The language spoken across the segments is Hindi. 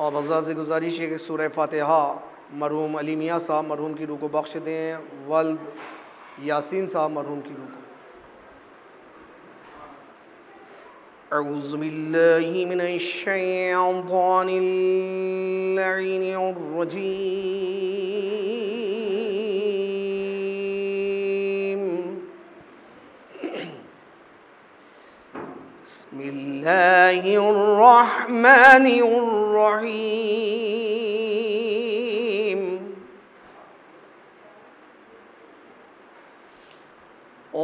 और अज़ा से गुजारिश है कि सूरह फातिहा मरहूम अली मियाँ साहब मरहूम की रूह को बख्श दें, वल्द यासीन साहब मरहूम की रूह को। अऊज़ु बिल्लाहि मिनश शैतानिर लईनिर रजीम। बिस्मिल्लाहिर रहमानिर रहीम।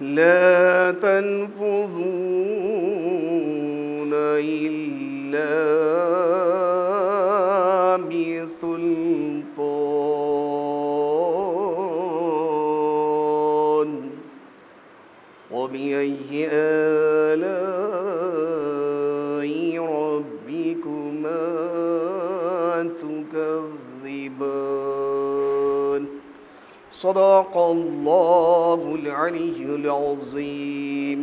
ला तनफुज़ून इल्ला बिसुल्तान वबिअय्यि आलाइ रब्बिकुमा तुकज़्ज़िबान। सदक़ल्लाहुल अलिय्युल अज़ीम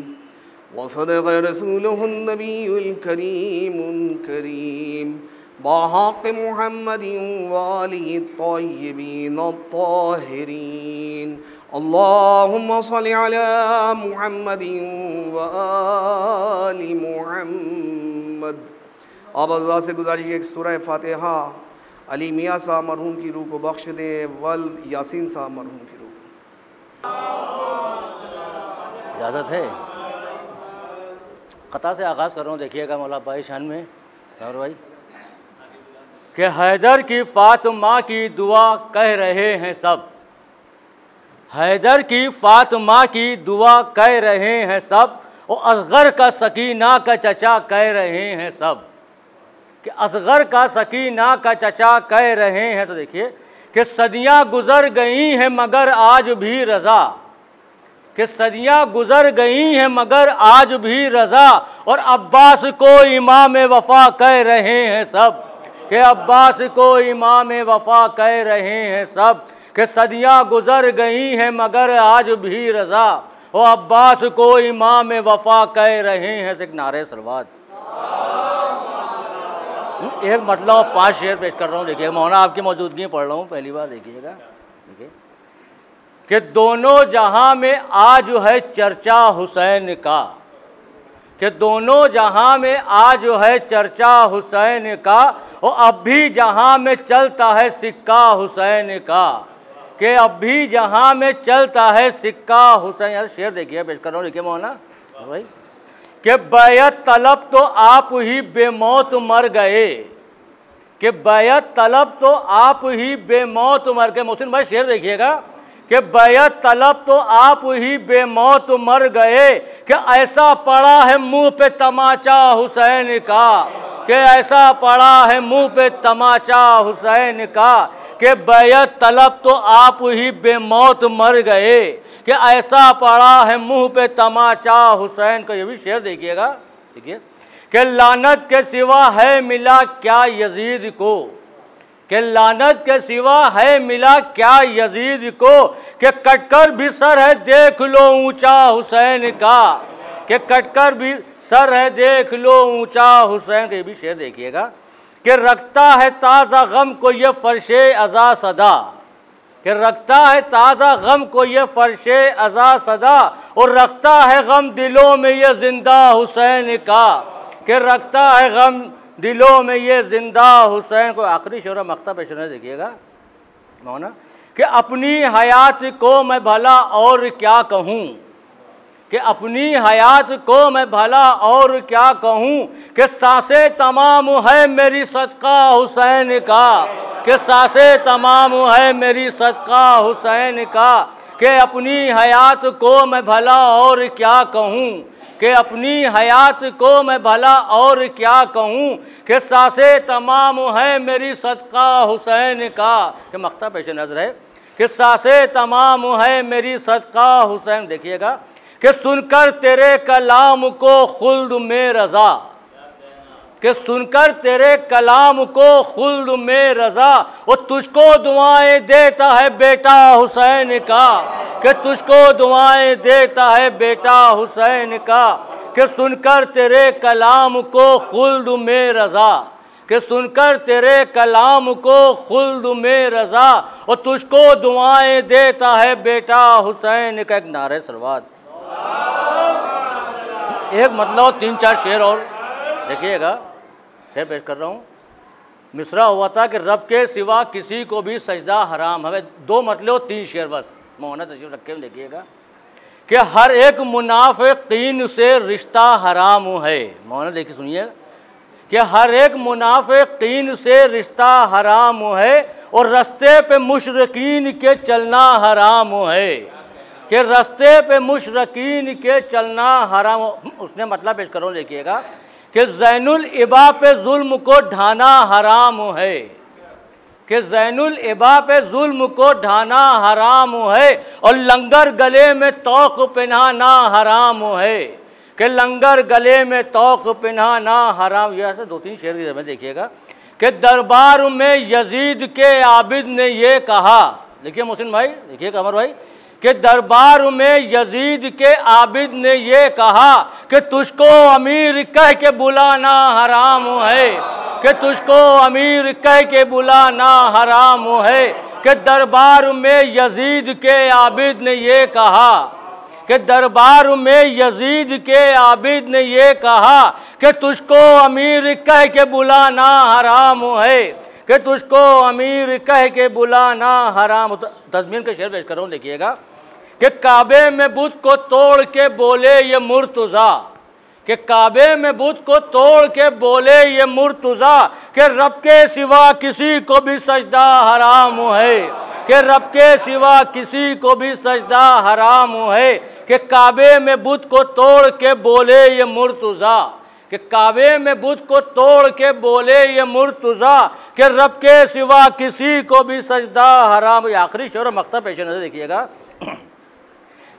व सदक़ रसूलुहुन नबियुल करीमुल करीम बहक़्क़ि मुहम्मदिन व आलिहि त्तय्यिबीन अत्ताहिरीन। अल्लाहुम्मा सल्लि अला मुहम्मदिन व आलि मुहम्मद। अब अज़ा से गुजारिश एक सूरह फातिहा अली मियाँ साहब मरहूम की रूह को बख्श दें, वल्द यासीन साहब मरहूम की रूह को। इजाज़त है। क़ता से आगाज़ कर रहा हूँ, देखिएगा मौला भाई शान में और भाई कि हैदर की फ़ातिमा की दुआ कह रहे हैं सब, हैदर की फ़ातिमा की दुआ कह रहे हैं सब, और असग़र का सकीना का चचा कह रहे हैं सब, कि असग़र का सकीना का चचा कह रहे हैं। तो देखिए कि सदियाँ गुज़र गई हैं मगर आज भी रज़ा, कि सदियाँ गुज़र गई हैं मगर आज भी रज़ा, और अब्बास को इमाम वफ़ा कह रहे हैं सब, कि अब्बास को इमाम वफ़ा कह रहे हैं सब, कि सदियाँ गुज़र गई हैं मगर आज भी रज़ा, और अब्बास को इमाम वफ़ा कह रहे हैं। एक नारे सलवात। एक मतलब 5 शेर पेश कर रहा हूँ, देखिए मौलाना आपकी मौजूदगी में पढ़ रहा हूँ, पहली बार देखिएगा। देखिए कि दोनों जहां में आज है चर्चा हुसैन का, कि दोनों जहां में आज है चर्चा हुसैन का, और अब भी जहां में चलता है सिक्का हुसैन का, कि अब भी जहां में चलता है सिक्का हुसैन। यार शेर देखिए पेश कर रहा हूँ, देखिए मौलाना भाई कि बैत तलब तो आप ही बेमौत मर गए, कि बैत तलब तो आप ही बेमौत मर गए। मोहसिन भाई शेर देखिएगा कि बैत तलब तो आप ही बेमौत मर गए, कि ऐसा पड़ा है मुंह पे तमाचा हुसैन का, कि ऐसा पड़ा है मुंह पे तमाचा हुसैन का, कि बैत तलब तो आप ही बेमौत मर गए, कि ऐसा पड़ा है मुंह पे तमाचा हुसैन का। ये भी शेर देखिएगा, देखिए कि लानत के सिवा है मिला क्या यजीद को, कि लानत के सिवा है मिला क्या यजीद को, कि कटकर भी सर है देख लो ऊंचा हुसैन का, कि कटकर भी सर है देख लो ऊंचा हुसैन का। ये भी शेर देखिएगा कि रखता है ताज़ा गम को ये फर्शे अज़ा सदा, कि रखता है ताज़ा गम को ये फर्शे अज़ा सदा, और रखता है गम दिलों में ये जिंदा हुसैन का, कि रखता है गम दिलों में ये जिंदा हुसैन को। आखिरी शेर मख्ता पेश देखिएगा मौना कि अपनी हयात को मैं भला और क्या कहूँ, कि अपनी हयात को मैं भला और क्या कहूँ, कि सांसें तमाम है मेरी सदका हुसैन का, कि सांसें तमाम है मेरी सदका हुसैन का, कि अपनी हयात को मैं भला और क्या कहूँ, कि अपनी हयात को मैं भला और क्या कहूँ, कि सांसें तमाम है मेरी सदका हुसैन का। कि मख्ता पेश नज़र है कि सांसें तमाम है मेरी सदका हुसैन। देखिएगा कि सुनकर तेरे कलाम को खुल्द में रज़ा, कि सुनकर तेरे कलाम को खुल्द में रज़ा, और तुझको दुआएं देता है बेटा हुसैन का, कि तुझको दुआएं देता है बेटा हुसैन का, कि सुनकर तेरे कलाम को खुल्द में रज़ा, कि सुनकर तेरे कलाम को खुल्द में रज़ा, और तुझको दुआएं देता है बेटा हुसैन का। एक नारे सलवात। एक मतलब 3-4 शेर और देखिएगा, शेर पेश कर रहा हूँ। मिसरा हुआ था कि रब के सिवा किसी को भी सजदा हराम है। 2 मतलब 3 शेर बस मौना तशरीफ रखे हुए देखिएगा कि हर एक मुनाफिकीन से रिश्ता हराम है। मौना देखिए सुनिए कि हर एक मुनाफिकीन से रिश्ता हराम है, और रास्ते पे मुशरिकीन के चलना हराम है, कि रास्ते पे मुशरकीन के चलना हराम। उसने मतलब पेश करो, देखिएगा कि ज़ैनुल इबा पे जुल्म को ढाना हराम है, कि ज़ैनुल इबा पे जुल्म को ढाना हराम है, और लंगर गले में तौक पहनाना हराम है, कि लंगर गले में तौक पहनाना हराम। ये ऐसे 2-3 शेर की जब देखिएगा कि दरबार में यजीद के आबिद ने ये कहा, देखिए मोहसिन भाई, देखिए कमर भाई, कि दरबार में यजीद के आबिद ने ये कहा कि तुझको अमीर कह के बुलाना हराम है, कि तुझको अमीर कह के बुलाना हराम है, कि दरबार में यजीद के आबिद ने ये कहा, कि दरबार में यजीद के आबिद ने ये कहा कि तुझको अमीर कह के बुलाना हराम है, कि तुझको अमीर कह के बुलाना हराम। तज़मीन के शेर पेश कर रहा हूँ, देखिएगा कि काबे में बुत को तोड़ के बोले ये मुर्तज़ा, कि काबे में बुत को तोड़ के बोले ये मुर्तज़ा, कि रब के सिवा किसी को भी सजदा हराम है, कि रब के सिवा किसी को भी सजदा हराम है, कि काबे में बुत को तोड़ के बोले ये मुर्तज़ा, कि काबे में बुत को तोड़ के बोले ये मुर्तज़ा, कि रब के सिवा किसी को भी सजदा हराम। ये आखिरी शेर मक्ता पेश नज़र देखिएगा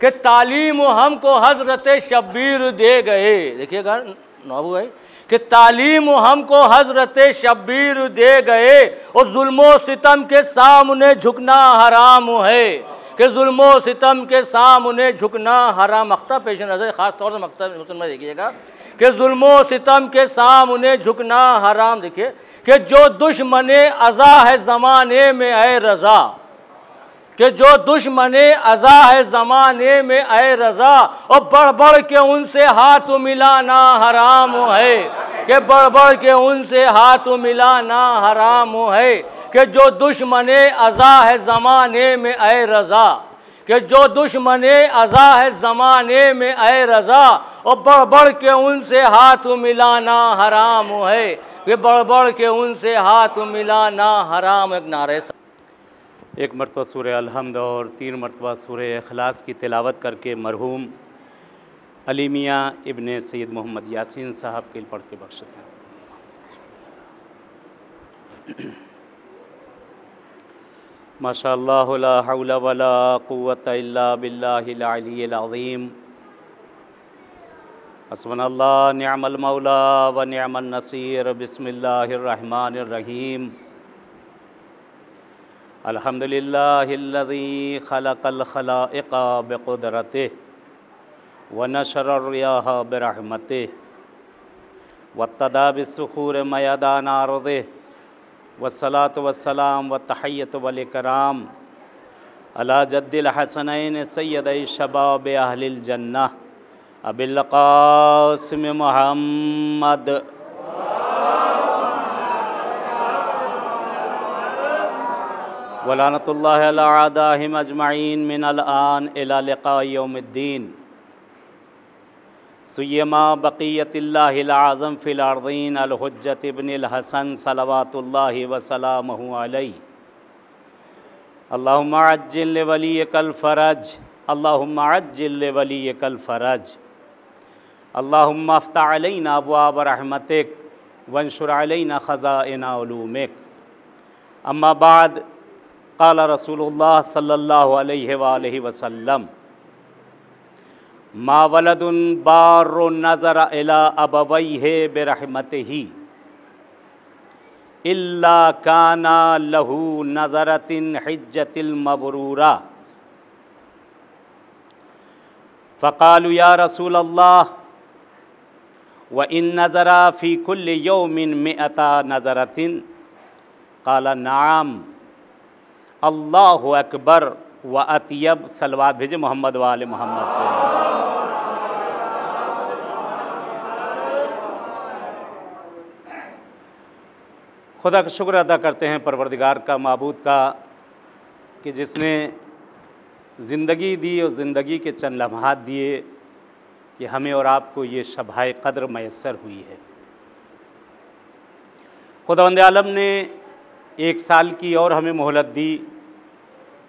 कि तालीम हमको हज़रत शब्बीर दे गए, देखिएगा नवाबू भाई, कि तालीम हमको हज़रत शब्बीर दे गए, और जुल्मो सितम के सामने झुकना हराम है, कि जुल्मो सितम के सामने झुकना हराम। मक्ता पेश नज़र ख़ास तौर से मक्ता में देखिएगा कि जुल्मो सितम के सामने झुकना हराम। देखिए कि जो दुश्मने अज़ा है ज़माने में ऐ रज़ा, कि जो दुश्मने अज़ा है ज़माने में ऐ रज़ा, और बढ़ बढ़ के उनसे हाथ मिलाना हराम है, कि बढ़ बढ़ के उनसे हाथ मिलाना हराम है, कि जो दुश्मने अज़ा है ज़माने में ऐ रज़ा, कि जो दुश्मने अज़ा है ज़माने में ऐ रज़ा, और बढ़ बढ़ के उनसे हाथ मिलाना हराम है, कि बढ़ बढ़ के उनसे हाथ मिलाना हराम। एक नारे एक मरतबा सूरह अलहम्द और 3 मरतबा सूरह इखलास की तिलावत करके मरहूम अली मियाँ इब्ने सैयद मोहम्मद यासीन साहब के पढ़ के बख्श दें। माशाअल्लाह ला हौला वला कुव्वता इल्ला बिल्लाहिल अलिय्यिल अज़ीम। हस्बुनल्लाह निअमल मौला व निअमन नसीर। बिस्मिल्लाहिर रहमानिर रहीम। अल्हम्दुलिल्लाहिल्लज़ी खलक़ल खलाइक़ बिक़ुदरतिहि व नशरर रियाह बिरहमतिहि वत्तदा बिस्सुखूर मयदान अर्दिहि वस्सलातु वस्सलाम व तहिय्यतु वल इकराम अला जद्दिल हसनैन सय्यदै शबाब अहलिल जन्नह अबिल क़ासिम मुहम्मद। वलानतुल्लाहि अला आदाहिम अजमईन मिनल आन इला लिक़ाइ यौमिद्दीन। सुय्यमा बक़ियतिल्लाहिल आज़म फ़िल अर्ज़ीन अल हुज्जत इब्निल हसन सलवातुल्लाहि व सलामुहु अलैहि। अल्लाहुम्मा अज्जिल लिवलिय्यिकल फ़रज, अल्लाहुम्मा अज्जिल लिवलिय्यिकल फ़रज। अल्लाहुम्मा अफ़्तह अलैना अब्वाब रहमतिक वंशुर अलैना ख़ज़ाइना उलूमिक। अम्मा बाद क़ाल रसूलुल्लाह सल्लल्लाहु अलैहि वालैहि वसल्लम मा वलदुन बारुन नज़र इला अबवैहि बिरहमतिही इल्ला काना लहू नज़रतिन हिज्जतिल मबरूरा। फ़क़ालू या रसूलल्लाह व इन नज़रा फ़ी कुल्लि यौमिन मिअता नज़रतिन। क़ाल नाम। अल्लाहु अकबर व अतियब। सलवात भेजे मोहम्मद वाले मोहम्मद को। खुदा का शुक्र अदा करते हैं परवरदिगार का, माबूद का, कि जिसने ज़िंदगी दी और ज़िंदगी के चंद लम्हात दिए कि हमें और आपको ये शब-ए क़द्र मैसर हुई है। खुदावंद आलम ने 1 साल की और हमें मोहलत दी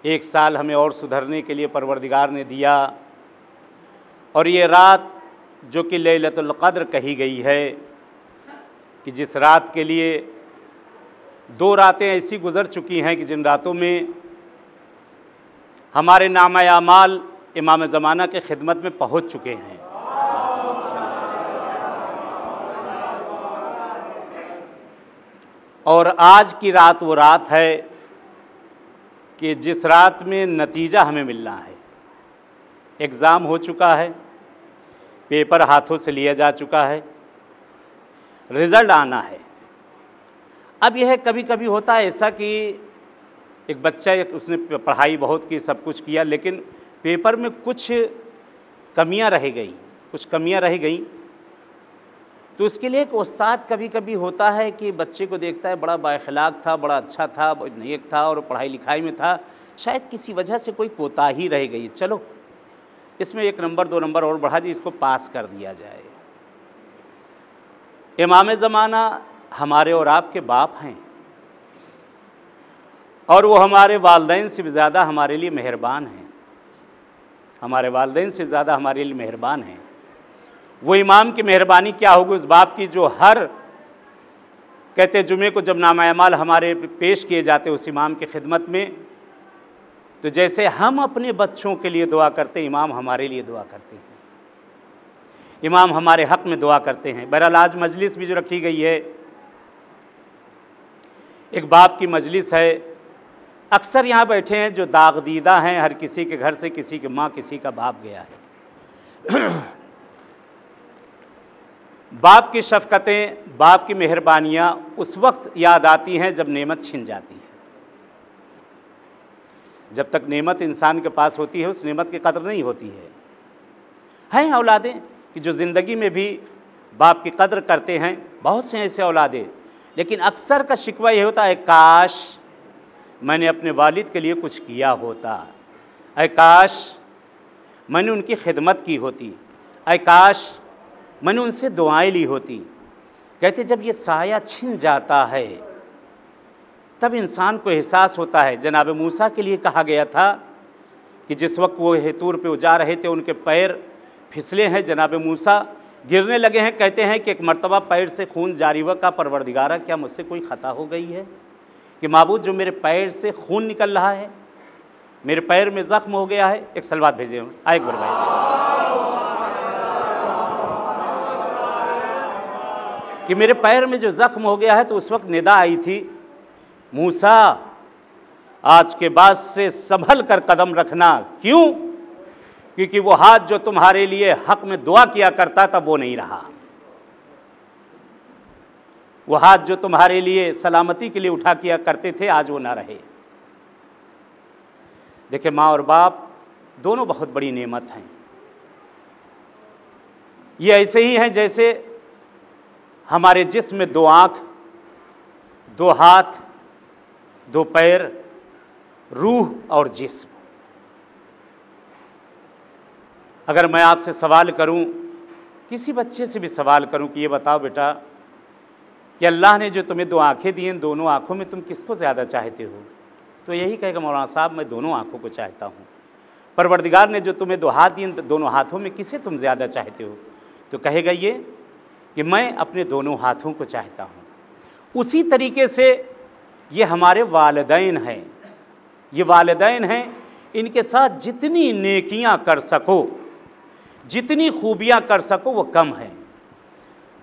1 साल हमें और सुधरने के लिए परवरदिगार ने दिया। और ये रात जो कि लैलतुल क़द्र कही गई है कि जिस रात के लिए 2 रातें ऐसी गुज़र चुकी हैं कि जिन रातों में हमारे नामा आमाल इमाम ज़माना के खिदमत में पहुँच चुके हैं। और आज की रात वो रात है कि जिस रात में नतीजा हमें मिलना है। एग्ज़ाम हो चुका है, पेपर हाथों से लिया जा चुका है, रिज़ल्ट आना है। अब यह कभी कभी होता है ऐसा कि एक बच्चा उसने पढ़ाई बहुत की, सब कुछ किया, लेकिन पेपर में कुछ कमियां रह गई, तो उसके लिए एक उस्ताद कभी कभी होता है कि बच्चे को देखता है बड़ा बाअखलाक था, बड़ा अच्छा था, नेक था और पढ़ाई लिखाई में था, शायद किसी वजह से कोई कोताही रह गई, चलो इसमें 1 नंबर 2 नंबर और बढ़ा दी, इसको पास कर दिया जाए। इमाम ज़माना हमारे और आपके बाप हैं और वो हमारे वालिदैन से भी ज़्यादा हमारे लिए मेहरबान हैं, हमारे वालिदैन से ज़्यादा हमारे लिए मेहरबान हैं। वो इमाम की मेहरबानी क्या होगी उस बाप की जो हर कहते जुमे को जब नामा अमाल हमारे पेश किए जाते उस इमाम की खिदमत में, तो जैसे हम अपने बच्चों के लिए दुआ करते हैं, इमाम हमारे लिए दुआ करते हैं, इमाम हमारे हक़ में दुआ करते हैं। बहरहाल आज मजलिस भी जो रखी गई है, एक बाप की मजलिस है। अक्सर यहाँ बैठे हैं जो दागदीदा हैं, हर किसी के घर से किसी की माँ किसी का बाप गया है। बाप की शफ़क़तें, बाप की मेहरबानियाँ उस वक्त याद आती हैं जब नेमत छिन जाती है। जब तक नेमत इंसान के पास होती है उस नेमत की कदर नहीं होती है। हैं औलादें कि जो ज़िंदगी में भी बाप की कदर करते हैं, बहुत से ऐसे औलादें, लेकिन अक्सर का शिकवा यह होता है काश मैंने अपने वालिद के लिए कुछ किया होता, ऐ काश मैंने उनकी खिदमत की होती, ऐ काश मैंने उनसे दुआएं ली होती। कहते जब ये साया छिन जाता है तब इंसान को एहसास होता है। जनाब मूसा के लिए कहा गया था कि जिस वक्त वो हेतूर पे जा रहे थे उनके पैर फिसले हैं, जनाब मूसा गिरने लगे हैं। कहते हैं कि एक मर्तबा पैर से खून जारी हुआ, का परवरदिगारा क्या मुझसे कोई ख़ता हो गई है कि माबूद जो मेरे पैर से खून निकल रहा है, मेरे पैर में ज़ख्म हो गया है। एक सलवात भेजे आए अकबर भाई कि मेरे पैर में जो ज़ख्म हो गया है। तो उस वक्त निदा आई थी, मूसा आज के बाद से संभल कर कदम रखना। क्यों? क्योंकि वो हाथ जो तुम्हारे लिए हक में दुआ किया करता था वो नहीं रहा, वो हाथ जो तुम्हारे लिए सलामती के लिए उठा किया करते थे आज वो ना रहे। देखिए माँ और बाप दोनों बहुत बड़ी नेमत हैं। ये ऐसे ही हैं जैसे हमारे जिस्म में 2 आँख, 2 हाथ, 2 पैर, रूह और जिस्म। अगर मैं आपसे सवाल करूं, किसी बच्चे से भी सवाल करूं कि ये बताओ बेटा कि अल्लाह ने जो तुम्हें 2 आँखें दी हैं, दोनों आँखों में तुम किसको ज़्यादा चाहते हो? तो यही कहेगा मौलाना साहब मैं दोनों आँखों को चाहता हूँ। परवरदिगार ने जो तुम्हें 2 हाथ दिए, दोनों हाथों में किसे तुम ज़्यादा चाहते हो? तो कहेगा ये कि मैं अपने दोनों हाथों को चाहता हूँ। उसी तरीके से ये हमारे वालिदैन हैं, ये वालिदैन हैं, इनके साथ जितनी नेकियां कर सको, जितनी खूबियां कर सको वो कम है।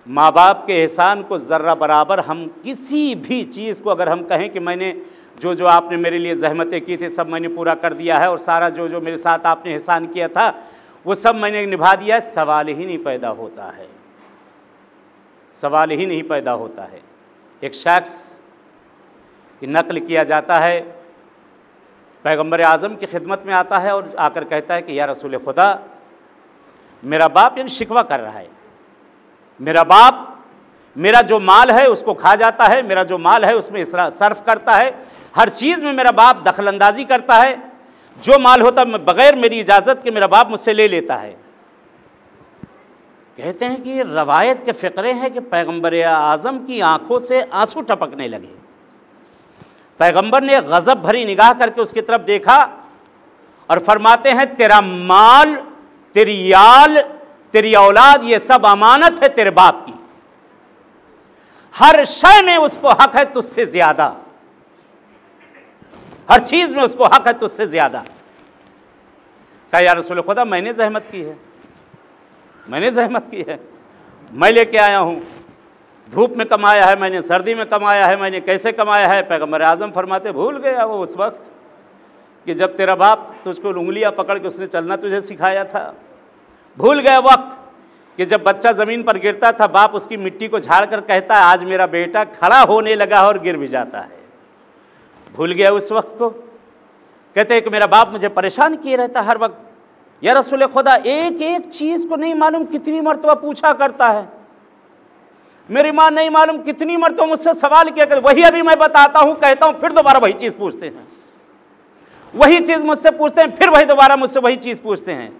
माँ बाप के एहसान को ज़र्रा बराबर हम किसी भी चीज़ को अगर हम कहें कि मैंने जो जो आपने मेरे लिए ज़हमतें की थी सब मैंने पूरा कर दिया है और सारा जो जो मेरे साथ आपने एहसान किया था वो सब मैंने निभा दिया है, सवाल ही नहीं पैदा होता है, सवाल ही नहीं पैदा होता है। एक शख्स की नकल किया जाता है, पैगंबर आज़म की खिदमत में आता है और आकर कहता है कि या रसूल खुदा, मेरा बाप यानी शिकवा कर रहा है, मेरा बाप मेरा जो माल है उसको खा जाता है, मेरा जो माल है उसमें सर्फ करता है, हर चीज़ में मेरा बाप दखलंदाजी करता है, जो माल होता है बग़ैर मेरी इजाज़त के मेरा बाप मुझसे ले लेता है। कहते हैं कि रवायत के फ़िक्रे हैं कि पैगंबर आज़म की आंखों से आंसू टपकने लगे। पैगंबर ने गज़ब भरी निगाह करके उसकी तरफ देखा और फरमाते हैं, तेरा माल, तेरी आल, तेरी औलाद, ये सब अमानत है तेरे बाप की, हर शय में उसको हक है तुझसे ज्यादा, हर चीज में उसको हक है तुझसे ज्यादा। कहा या रसूल खुदा, मैंने जहमत की है, मैंने जहमत की है, मैं लेके आया हूं, धूप में कमाया है मैंने, सर्दी में कमाया है मैंने, कैसे कमाया है। पैगंबर आज़म फरमाते, भूल गया वो उस वक्त कि जब तेरा बाप तुझको उंगलियां पकड़ के उसने चलना तुझे सिखाया था। भूल गया वक्त कि जब बच्चा ज़मीन पर गिरता था, बाप उसकी मिट्टी को झाड़ कर कहता है, आज मेरा बेटा खड़ा होने लगा और गिर भी जाता है। भूल गया उस वक्त को। कहते हैं कि मेरा बाप मुझे परेशान किए रहता हर वक्त। या रसूल खुदा, एक एक चीज़ को नहीं मालूम कितनी मरतबा पूछा करता है। मेरी माँ नहीं मालूम कितनी मरतबा मुझसे सवाल किया कर, वही अभी मैं बताता हूँ, कहता हूँ, फिर दोबारा वही चीज़ पूछते हैं, वही चीज़ मुझसे पूछते हैं, फिर वही दोबारा मुझसे वही चीज़ पूछते हैं।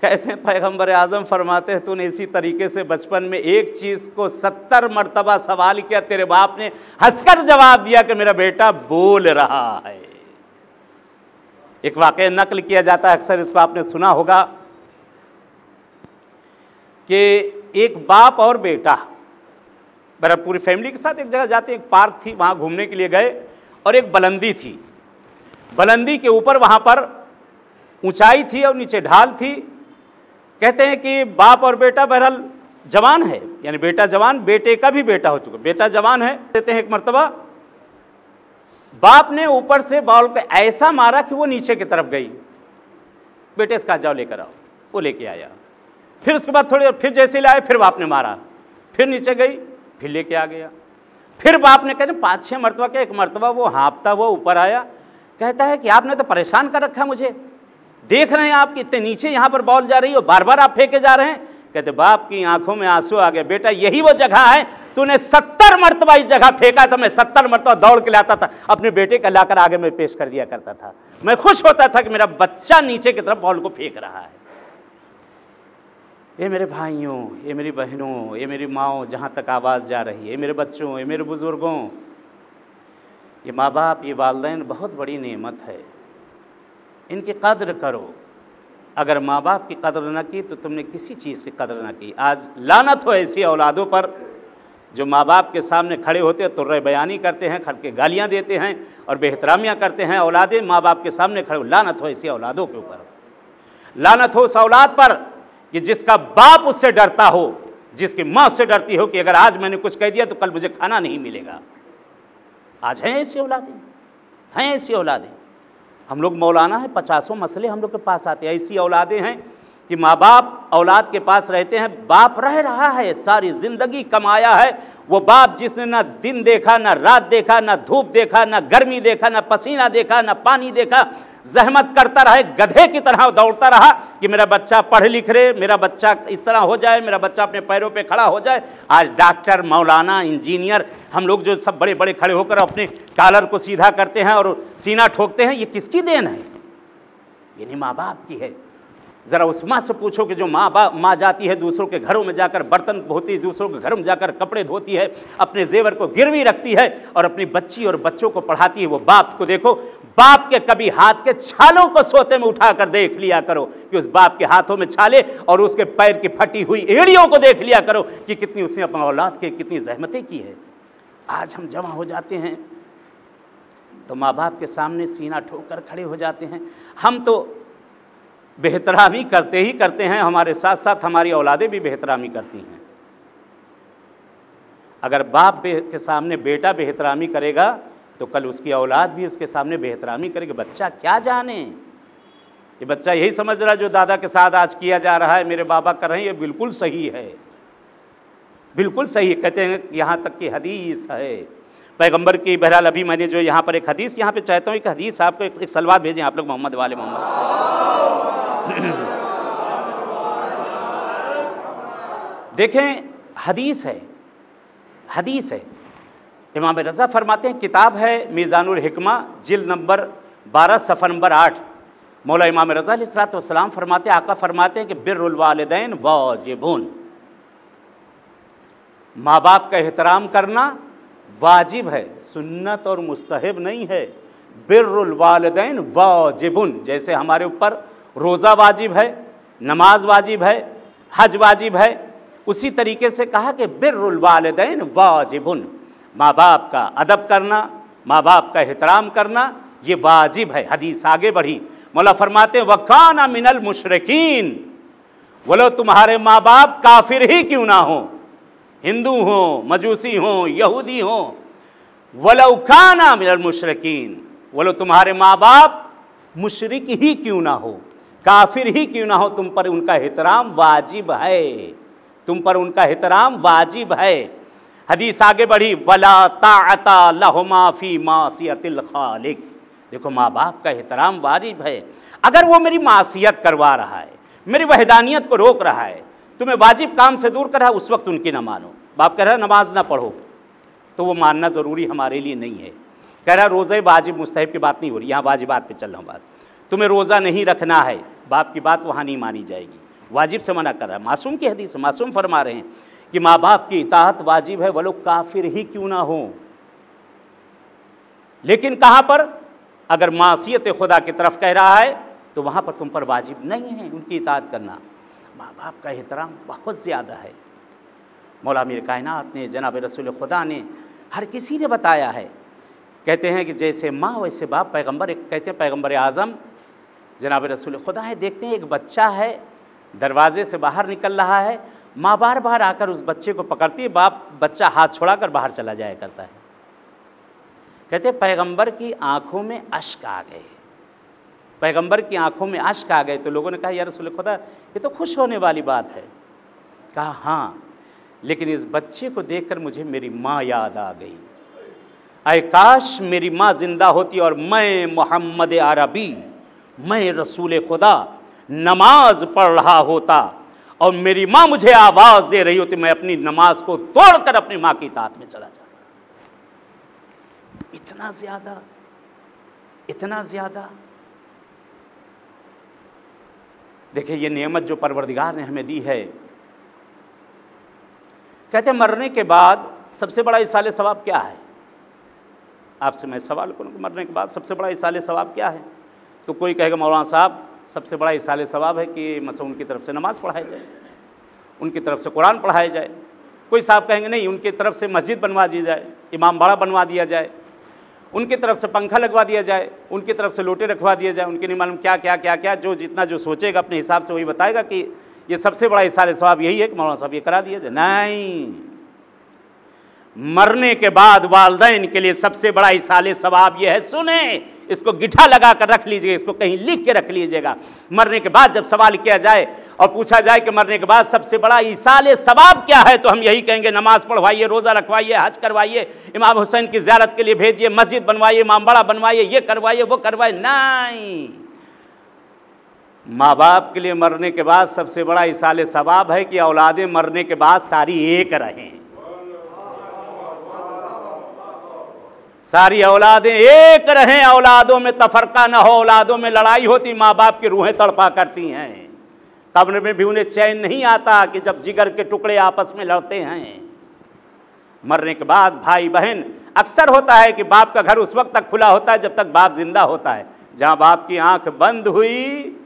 कहते हैं पैगंबर आज़म फरमाते हैं, तूने इसी तरीके से बचपन में एक चीज़ को 70 मरतबा सवाल किया, तेरे बाप ने हंसकर जवाब दिया कि मेरा बेटा बोल रहा है। एक वाक़या नकल किया जाता है, अक्सर इसको आपने सुना होगा कि एक बाप और बेटा बराबर पूरी फैमिली के साथ एक जगह जाते, एक पार्क थी, वहाँ घूमने के लिए गए और एक बुलंदी थी। बुलंदी के ऊपर वहाँ पर ऊंचाई थी और नीचे ढाल थी। कहते हैं कि बाप और बेटा बहरहाल जवान है, यानी बेटा जवान, बेटे का भी बेटा हो चुका, बेटा जवान है। कहते हैं एक मर्तबा बाप ने ऊपर से बॉल को ऐसा मारा कि वो नीचे की तरफ गई। बेटे इसका जाओ लेकर आओ, वो लेके आया। फिर उसके बाद थोड़ी देर फिर जैसे लाए, फिर बाप ने मारा, फिर नीचे गई, फिर लेके आ गया। फिर बाप ने कहते 5-6 मरतबा के एक मरतबा वो हाँपता हुआ ऊपर आया। कहता है कि आपने तो परेशान कर रखा मुझे, देख रहे हैं आप कितने नीचे यहाँ पर बॉल जा रही हो, बार बार आप फेंके जा रहे हैं। कहते बाप की आंखों में आंसू आ गए, बेटा यही वो जगह है, तूने 70 मरतबा इस जगह फेंका था, मैं 70 मरतबा दौड़ के लाता था, अपने बेटे का लाकर आगे में पेश कर दिया करता था। मैं खुश होता था कि मेरा बच्चा नीचे की तरफ बॉल को फेंक रहा है। ये मेरे भाइयों, ये मेरी बहनों, ये मेरी माँओं, जहाँ तक आवाज़ जा रही है, ये मेरे बच्चों, ये मेरे बुज़ुर्गों, ये माँ बाप, ये वालिदैन बहुत बड़ी नेमत है, इनकी कद्र करो। अगर माँ बाप की कदर न की तो तुमने किसी चीज़ की कदर न की। आज लानत हो ऐसी औलादों पर जो माँ बाप के सामने खड़े होते हैं, तुर्रे बयानी करते हैं, खड़ के गालियाँ देते हैं और बेहतरामियाँ करते हैं। औलादें माँ बाप के सामने खड़े हो, लानत हो ऐसी औलादों के ऊपर। लानत हो उस औलाद पर कि जिसका बाप उससे डरता हो, जिसकी माँ उससे डरती हो कि अगर आज मैंने कुछ कह दिया तो कल मुझे खाना नहीं मिलेगा। आज हैं ऐसी औलादें, हैं ऐसी औलादें। हम लोग मौलाना हैं, 50 मसले हम लोग के पास आते हैं। ऐसी औलादें हैं कि माँ बाप औलाद के पास रहते हैं, बाप रह रहा है, सारी ज़िंदगी कमाया है, वो बाप जिसने ना दिन देखा, ना रात देखा, ना धूप देखा, ना गर्मी देखा, ना पसीना देखा, ना पानी देखा, जहमत करता रहे, गधे की तरह दौड़ता रहा कि मेरा बच्चा पढ़ लिख रहे, मेरा बच्चा इस तरह हो जाए, मेरा बच्चा अपने पैरों पे खड़ा हो जाए। आज डॉक्टर, मौलाना, इंजीनियर, हम लोग जो सब बड़े बड़े खड़े होकर अपने कॉलर को सीधा करते हैं और सीना ठोकते हैं, ये किसकी देन है? ये नहीं माँ बाप की है। ज़रा उस माँ से पूछो कि जो माँ जाती है दूसरों के घरों में जाकर बर्तन धोती है, दूसरों के घरों में जाकर कपड़े धोती है, अपने जेवर को गिरवी रखती है और अपनी बच्ची और बच्चों को पढ़ाती है, वो बाप को देखो। बाप के कभी हाथ के छालों को सोते में उठाकर देख लिया करो कि उस बाप के हाथों में छाले, और उसके पैर की फटी हुई एड़ियों को देख लिया करो कि कितनी उसने अपने औलाद के कितनी जहमतें की है। आज हम जमा हो जाते हैं तो माँ बाप के सामने सीना ठोक कर खड़े हो जाते हैं। हम तो बेहतरामी करते ही करते हैं, हमारे साथ साथ हमारी औलादें भी बेहतरामी करती हैं। अगर बाप के सामने बेटा बेहतरामी करेगा तो कल उसकी औलाद भी उसके सामने बेहतरामी करेगी। बच्चा क्या जाने, ये बच्चा यही समझ रहा है जो दादा के साथ आज किया जा रहा है, मेरे बाबा कर रहे हैं, ये बिल्कुल सही है, बिल्कुल सही है। कहते हैं यहाँ तक की हदीस है पैगंबर की। बहरहाल अभी मैंने जो यहाँ पर एक हदीस यहाँ पे चाहता हूँ, एक हदीस आपको एक सलवात भेजें आप लोग, मोहम्मद वाले मोहम्मद। देखें हदीस है, हदीस है। इमाम रज़ा फरमाते हैं, किताब है मीज़ानुल हिकमा, जिल्द नंबर 12 सफ़ा नंबर 8। मौला इमाम रज़ा अलैहिस्सलातु वस्सलाम फरमाते हैं, आका फरमाते हैं कि बिर्रुल वालिदैन वाजिबुन, माँ बाप का एहतराम करना वाजिब है, सुन्नत और मुस्तहब नहीं है। बिर्रुल वालिदैन वाजिबुन, जैसे हमारे ऊपर रोज़ा वाजिब है, नमाज वाजिब है, हज वाजिब है, उसी तरीके से कहा कि बिर्रुल वालिदैन वाजिबुन, माँ बाप का अदब करना, माँ बाप का एहतराम करना ये वाजिब है। हदीस आगे बढ़ी, मौला फरमाते हैं वकाना मिनल मुशरिकीन, बोलो तुम्हारे माँ बाप काफिर ही क्यों ना हो, हिंदू हो, मजूसी हो, यहूदी हो, वलौ काना मिनल मुशरिकीन, बोलो तुम्हारे माँ बाप मुशरिक ही क्यों ना हो, काफिर ही क्यों ना हो, तुम पर उनका एहतराम वाजिब है, तुम पर उनका एहतराम वाजिब है। हदीस आगे बढ़ी, वला ताअता लहुमा फी मासियतिल खालिक, देखो माँ बाप का एहतराम वाजिब है। अगर वो मेरी मासियत करवा रहा है, मेरी वहदानियत को रोक रहा है, तुम्हें वाजिब काम से दूर कर रहा है, उस वक्त उनकी ना मानो। बाप कह रहा है नमाज ना पढ़ो, तो वो मानना ज़रूरी हमारे लिए नहीं है। कह रहा है रोज़े वाजिब मुस्तहब की बात नहीं हो रही, यहाँ वाजिबात पे चल रहा हूँ बात। तुम्हें रोज़ा नहीं रखना है, बाप की बात वहाँ नहीं मानी जाएगी, वाजिब से मना कर रहा है। मासूम की हदीस, मासूम फरमा रहे हैं कि माँ बाप की इताअत वाजिब है, वो लोग काफिर ही क्यों ना हो। लेकिन कहाँ पर अगर मासियत खुदा की तरफ कह रहा है तो वहाँ पर तुम पर वाजिब नहीं है उनकी इताअत करना। माँ बाप का एहतराम बहुत ज़्यादा है। मौला मीर कायनात ने, जनाब रसूल खुदा ने, हर किसी ने बताया है। कहते हैं कि जैसे माँ वैसे बाप। पैगंबर, एक कहते हैं पैगंबर आज़म जनाब रसूल खुदा है, देखते हैं एक बच्चा है दरवाजे से बाहर निकल रहा है, माँ बार बार आकर उस बच्चे को पकड़ती है, बाप बच्चा हाथ छोड़ाकर बाहर चला जाया करता है। कहते हैं पैगंबर की आंखों में अश्क आ गए, पैगंबर की आंखों में अश्क आ गए। तो लोगों ने कहा या रसूल खुदा ये तो खुश होने वाली बात है। कहा हाँ, लेकिन इस बच्चे को देखकर मुझे मेरी माँ याद आ गई। आए काश मेरी माँ जिंदा होती और मैं मोहम्मद अरबी, मैं रसूल खुदा नमाज पढ़ रहा होता और मेरी माँ मुझे आवाज़ दे रही होती, मैं अपनी नमाज को तोड़कर अपनी माँ की इताअत में चला जाता। इतना ज़्यादा, इतना ज़्यादा। देखिए ये नेमत जो परवरदिगार ने हमें दी है। कहते हैं मरने के बाद सबसे बड़ा इसाले सवाब क्या है। आपसे मैं सवाल करूँ, मरने के बाद सबसे बड़ा इसाले सवाब क्या है? तो कोई कहेगा मौलाना साहब सबसे बड़ा इसाले सवाब है कि मसलन उनकी तरफ से नमाज़ पढ़ाई जाए, उनकी तरफ से कुरान पढ़ाया जाए। कोई साहब कहेंगे नहीं, उनकी तरफ से मस्जिद बनवा दी जाए, इमाम बाड़ा बनवा दिया जाए, उनकी तरफ से पंखा लगवा दिया जाए, उनकी तरफ से लोटे रखवा दिया जाए, उनके नहीं मालूम क्या क्या क्या क्या, जो जितना जो सोचेगा अपने हिसाब से वही बताएगा कि ये सबसे बड़ा इसाले सवाब यही है कि मौलाना साहब ये करा दिया जाए। नहीं, मरने के बाद वालिदैन के लिए सबसे बड़ा इसाले सवाब ये है, सुने इसको गिठा लगा कर रख लीजिएगा, इसको कहीं लिख के रख लीजिएगा। मरने के बाद जब सवाल किया जाए और पूछा जाए कि मरने के बाद सबसे बड़ा इसाले सवाब क्या है, तो हम यही कहेंगे नमाज पढ़वाइए, रोज़ा रखवाइए, हज करवाइए, इमाम हुसैन की ज़ियारत के लिए भेजिए, मस्जिद बनवाइए, इमाम बाड़ा बनवाइए, ये करवाइए वो करवाइए। नहीं, माँ बाप के लिए मरने के बाद सबसे बड़ा इसाले सवाब है कि औलादें मरने के बाद सारी एक रहें, सारी औलादें एक रहें, औलादों में तफरका न हो। औलादों में लड़ाई होती, माँ बाप की रूहें तड़पा करती हैं, कब्र में भी उन्हें चैन नहीं आता कि जब जिगर के टुकड़े आपस में लड़ते हैं। मरने के बाद भाई बहन, अक्सर होता है कि बाप का घर उस वक्त तक खुला होता है जब तक बाप जिंदा होता है। जहाँ बाप की आंख बंद हुई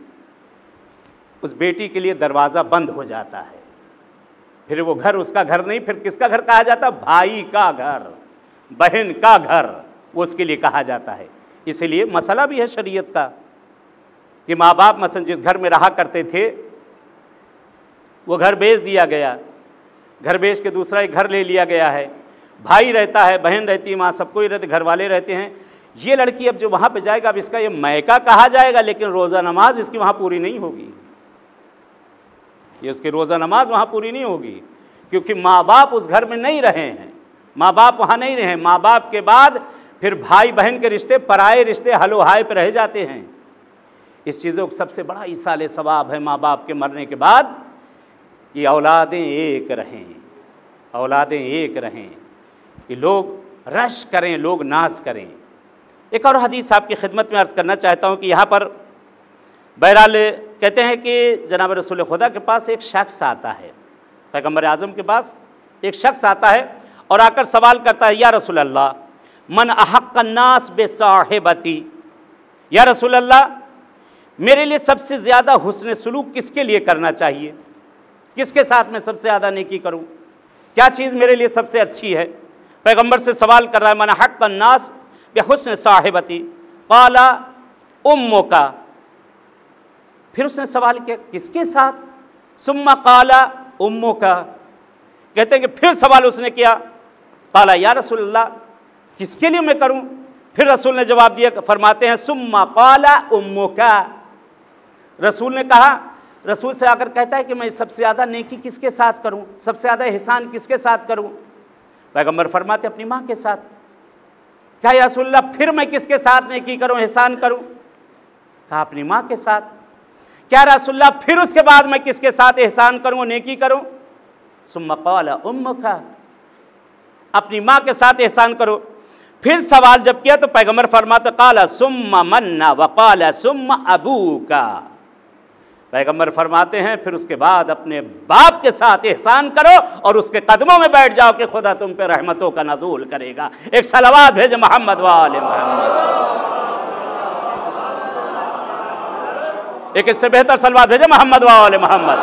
उस बेटी के लिए दरवाज़ा बंद हो जाता है। फिर वो घर उसका घर नहीं, फिर किसका घर कहा जाता? भाई का घर, बहन का घर, वो उसके लिए कहा जाता है। इसीलिए मसला भी है शरीयत का कि माँ बाप मसलन जिस घर में रहा करते थे वो घर बेच दिया गया, घर बेच के दूसरा एक घर ले लिया गया है, भाई रहता है, बहन रहती है, माँ सबको ही रहते, घर वाले रहते हैं। ये लड़की अब जो वहाँ पे जाएगा, अब इसका ये मैका कहा जाएगा, लेकिन रोज़ा नमाज इसकी वहाँ पूरी नहीं होगी, ये उसकी रोज़ा नमाज वहाँ पूरी नहीं होगी, क्योंकि माँ बाप उस घर में नहीं रहे हैं, माँ बाप वहाँ नहीं रहे। माँ बाप के बाद फिर भाई बहन के रिश्ते, पराए रिश्ते हलो हाय पे रह जाते हैं। इस चीज़ों का सबसे बड़ा इसाले सवाब है माँ बाप के मरने के बाद कि औलादें एक रहें, औलादें एक रहें, कि लोग रश करें, लोग नाज करें। एक और हदीस आपकी खिदमत में अर्ज़ करना चाहता हूँ कि यहाँ पर बहरहाल कहते हैं कि जनाब रसूल खुदा के पास एक शख्स आता है, पैगम्बर आज़म के पास एक शख्स आता है और आकर सवाल करता है, या रसूल अल्लाह मन अहक्क अन्नास बेसाहिबती, या रसूल अल्लाह मेरे लिए सबसे ज़्यादा हुस्न सलूक किसके लिए करना चाहिए, किसके साथ मैं सबसे ज़्यादा नेकी करूं, क्या चीज़ मेरे लिए सबसे अच्छी है। पैगंबर से सवाल कर रहा है, मन अहक्क अन्नास बेहुस्न साहिबती क़ाला उम्मुका, फिर उसने सवाल किया किसके साथ, सुम्मा क़ाला उम्मुका, कहते हैं कि फिर सवाल उसने किया, क़ाला या रसूल अल्लाह किसके लिए मैं करूं, फिर रसूल ने जवाब दिया, फरमाते हैं सुम्मा क़ाला उम्मुका, रसूल ने कहा, रसूल से आकर कहता है कि मैं सबसे ज़्यादा नेकी किसके साथ करूं, सबसे ज़्यादा एहसान किसके साथ करूं। पैगंबर फरमाते अपनी माँ के साथ। क्या या रसूल अल्लाह फिर मैं किसके साथ नेकी करूं, एहसान करूं, कहा अपनी माँ के साथ। क्या रसूल अल्लाह फिर उसके बाद मैं किसके साथ एहसान करूं, नेकी करूं, सुम्मा क़ाला उम्मुका, अपनी माँ के साथ एहसान करो। फिर सवाल जब किया तो पैगंबर फरमाते क़ाला सुम्मा मन्ना व क़ाला सुम्मा अबूका, पैगंबर फरमाते हैं फिर उसके बाद अपने बाप के साथ एहसान करो और उसके कदमों में बैठ जाओ कि खुदा तुम पे रहमतों का नज़ूल करेगा। एक सलावत भेजे मोहम्मद वाले मोहम्मद, एक इससे बेहतर सलावत भेजे मोहम्मद वाले मोहम्मद।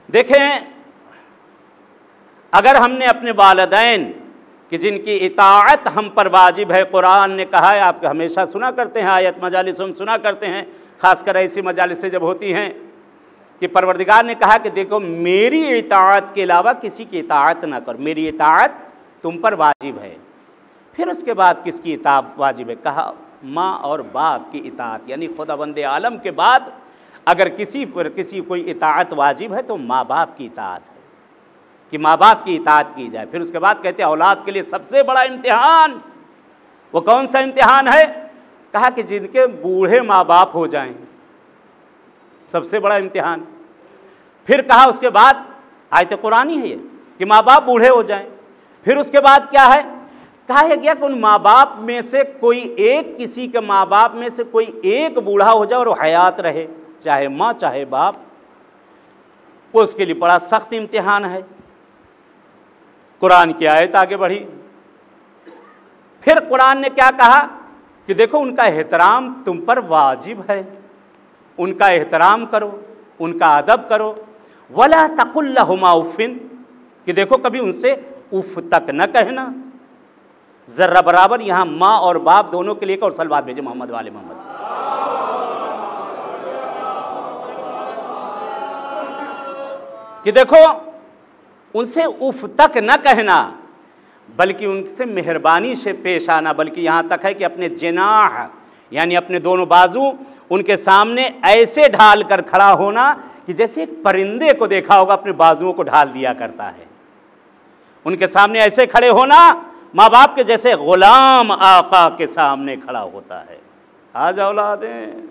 देखें, अगर हमने अपने वालिदैन कि जिनकी इताअत हम पर वाजिब है, कुरान ने कहा है, आप हमेशा सुना करते हैं आयत मजालिस हम सुना करते हैं, ख़ासकर ऐसी मजालिसें जब होती हैं कि परवरदिगार ने कहा कि देखो मेरी इताअत के अलावा किसी की इताअत ना करो, मेरी इताअत तुम पर वाजिब है। फिर उसके बाद किसकी इताअत वाजिब है, कहा माँ और बाप की इताअत, यानी खुदावंद आलम के बाद अगर किसी पर किसी कोई इताअत वाजिब है तो माँ बाप की इताअत है, कि माँ बाप की इताअत की जाए। फिर उसके बाद कहते हैं औलाद के लिए सबसे बड़ा इम्तिहान वो कौन सा इम्तिहान है, कहा कि जिनके बूढ़े माँ बाप हो जाएं, सबसे बड़ा इम्तिहान। फिर कहा उसके बाद आयत कुरानी है ये कि माँ बाप बूढ़े हो जाएं। फिर उसके बाद क्या है, कहा है क्या कि उन माँ बाप में से कोई एक, किसी के माँ बाप में से कोई एक बूढ़ा हो जाए और वो हयात रहे, चाहे माँ चाहे बाप, वो उसके लिए बड़ा सख्त इम्तिहान है। कुरान की आयत आगे बढ़ी। फिर कुरान ने क्या कहा कि देखो उनका एहतराम तुम पर वाजिब है, उनका एहतराम करो, उनका अदब करो। वला तकुल लहुमा उफ़िन, कि देखो कभी उनसे उफ तक न कहना। ज़र्रा बराबर यहाँ माँ और बाप दोनों के लिए और सलवात भेजे मोहम्मद वाले मोहम्मद। कि देखो उनसे उफ तक न कहना, बल्कि उनसे मेहरबानी से पेश आना, बल्कि यहाँ तक है कि अपने जिनाह यानी अपने दोनों बाजू उनके सामने ऐसे ढाल कर खड़ा होना कि जैसे एक परिंदे को देखा होगा अपने बाजुओं को ढाल दिया करता है, उनके सामने ऐसे खड़े होना माँ बाप के जैसे गुलाम आका के सामने खड़ा होता है। आज औलादें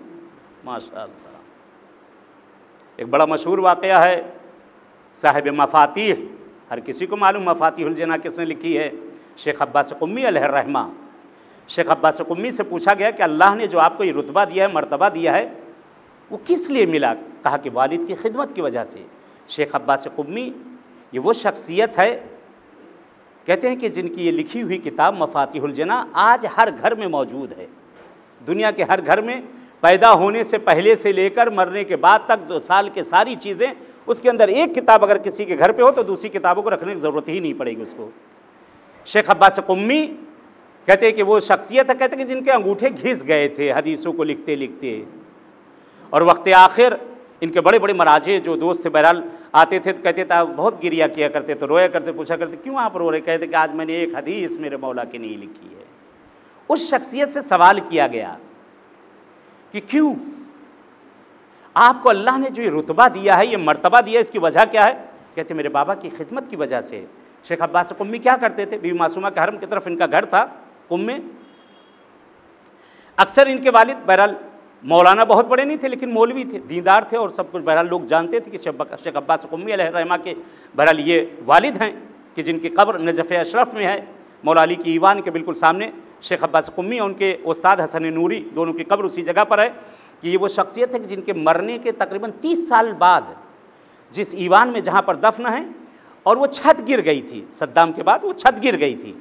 माशाअल्लाह। एक बड़ा मशहूर वाक़या है, साहिब मफातीह, हर किसी को मालूम मफातीहुल जना किसने लिखी है, शेख अब्बास क़ुम्मी अलैहिर्रहमा। शेख अब्बास क़ुम्मी से पूछा गया कि अल्लाह ने जो आपको ये रुतबा दिया है, मर्तबा दिया है, वो किस लिए मिला? कहा कि वालिद की खिदमत की वजह से। शेख अब्बास क़ुम्मी ये वो शख्सियत है, कहते हैं कि जिनकी ये लिखी हुई किताब मफातीहुल जना आज हर घर में मौजूद है। दुनिया के हर घर में पैदा होने से पहले से लेकर मरने के बाद तक 2 साल के सारी चीज़ें उसके अंदर, एक किताब अगर किसी के घर पे हो तो दूसरी किताबों को रखने की ज़रूरत ही नहीं पड़ेगी उसको। शेख अब्बास क़ुम्मी कहते हैं कि वो शख्सियत है, कहते हैं कि जिनके अंगूठे घिस गए थे हदीसों को लिखते लिखते, और वक्त आखिर इनके बड़े बड़े मराजे जो दोस्त थे बहरहाल आते थे तो कहते थे बहुत गिरिया किया करते, तो रोया करते, पूछा करते क्यों आप रो रहे? कहते कि आज मैंने एक हदीस मेरे मौला की नहीं लिखी है। उस शख्सियत से सवाल किया गया कि क्यों आपको अल्लाह ने जो ये रुतबा दिया है, ये मर्तबा दिया है, इसकी वजह क्या है? कहते मेरे बाबा की खिदमत की वजह से। शेख अब्बास क़ुम्मी क्या करते थे, बीबी मासूमा के हरम की तरफ इनका घर था कुम में। अक्सर इनके वालिद बहरहाल मौलाना बहुत बड़े नहीं थे लेकिन मौलवी थे, दीनदार थे और सब कुछ, बहरहाल लोग जानते थे कि शेख अब्बास क़ुम्मी अलैहिर्रहमा के बहरहाल ये वालिद हैं कि जिनकी कब्र नजफ़ अशरफ में है, मौला अली की ईवान के बिल्कुल सामने शेख अब्बास कुम्मी और उनके उस्ताद हसन नूरी दोनों की कब्र उसी जगह पर है कि ये वो शख्सियत है कि जिनके मरने के तकरीबन 30 साल बाद जिस ईवान में जहाँ पर दफन है, और वो छत गिर गई थी, सद्दाम के बाद वो छत गिर गई थी।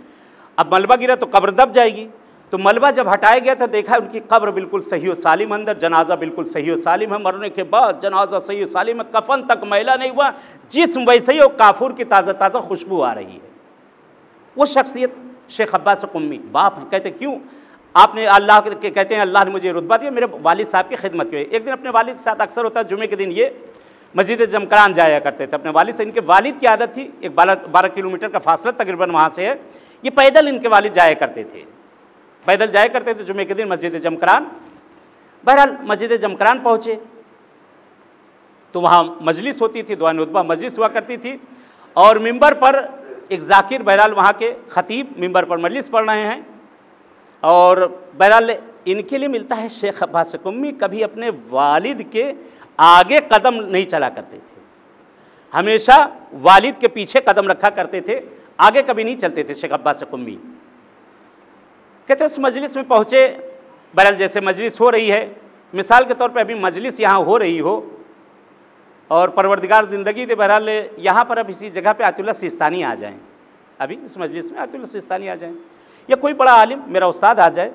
अब मलबा गिरा तो कब्र दब जाएगी, तो मलबा जब हटाया गया तो देखा उनकी कब्र बिल्कुल सही व सालिम, अंदर जनाजा बिल्कुल सही व सालिम है, मरने के बाद जनाजा सही व सालिम है, कफन तक मैला नहीं हुआ, जिस्म वैसे ही और काफूर की ताज़ा ताज़ा खुशबू आ रही है। वो शख्सियत शेख अब्बास कुम्मी बाप हैं। कहते क्यों? आपने अल्लाह के कहते हैं अल्लाह ने मुझे रुतबा दिया, मेरे वालिद साहब की खिदमत की। एक दिन अपने वालिद के साथ अक्सर होता है जुमे के दिन ये मस्जिद जमकरान जाया करते थे अपने वालिद से। इनके वालिद की आदत थी, एक 12 किलोमीटर का फासला तकरीबन वहाँ से है, ये पैदल इनके वालिद जाया करते थे, पैदल जाया करते थे जुमे के दिन मस्जिद जमकरान। बहरहाल मस्जिद जमकरान पहुँचे तो वहाँ मजलिस होती थी, दुआ नुतबा मजलिस हुआ करती थी, और मिंबर पर एक जाकिर बहरहाल वहाँ के ख़तीब मिंबर पर मजलिस पढ़ रहे हैं। और बहरहाल इनके लिए मिलता है शेख अब्बास कुम्मी कभी अपने वालिद के आगे कदम नहीं चला करते थे, हमेशा वालिद के पीछे कदम रखा करते थे, आगे कभी नहीं चलते थे शेख अब्बास कुम्मी। कहते उस मजलिस में पहुँचे, बहरहाल जैसे मजलिस हो रही है, मिसाल के तौर पे अभी मजलिस यहाँ हो रही हो और परवरदिगार ज़िंदगी दे बहरहाल यहाँ पर अब इसी जगह पे आयतुल्लाह सिस्तानी आ जाएं, अभी इस मजलिस में आयतुल्लाह सिस्तानी आ जाएं, या कोई बड़ा आलिम मेरा उस्ताद आ जाए,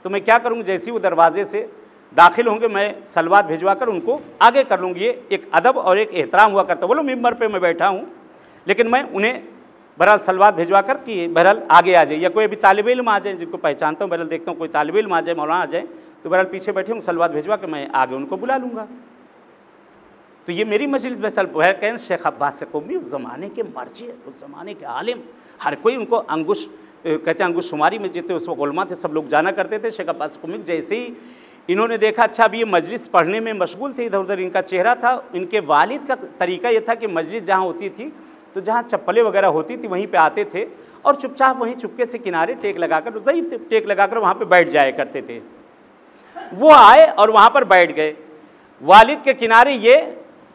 तो मैं क्या करूँगी, जैसे ही वो दरवाजे से दाखिल होंगे मैं सलवात भिजवा कर उनको आगे कर लूँगी। ये एक अदब और एक एहतराम हुआ करता। बोलो मिंबर पे मैं बैठा हूँ, लेकिन मैं उन्हें बहरहाल सलवात भिजवा कर कि बहरहाल आगे आ जाए, या कोई अभी तालिब इल्म आ जाए जिनको पहचानता हूँ, बहरहाल देखता हूँ कोई तालिब इल्म आ जाए, मौलाना आ जाए, तो बहरहाल पीछे बैठे हूँ, सलवात भिजवा कर मैं आगे उनको बुला लूँगा। तो ये मेरी मजलिस बहसल कहन शेख अब्बास कुम्मी उस ज़माने के मर्जी, उस ज़माने के आलिम, हर कोई उनको अंगुश कहते हैं, अंगुश शुमारी में जितने उस वक्त उलमा थे सब लोग जाना करते थे। शेख अब्बास कुम्मी जैसे ही इन्होंने देखा अच्छा अभी ये मजलिस पढ़ने में मशगूल थे, इधर उधर इनका चेहरा था, इनके वालिद का तरीका ये था कि मजलिस जहाँ होती थी तो जहाँ चप्पलें वगैरह होती थी वहीं पे आते थे और चुपचाप वहीं चुपके से किनारे टेक लगाकर, ज़ईफ़ से टेक लगाकर वहाँ पे बैठ जाया करते थे। वो आए और वहाँ पर बैठ गए, वालिद के किनारे ये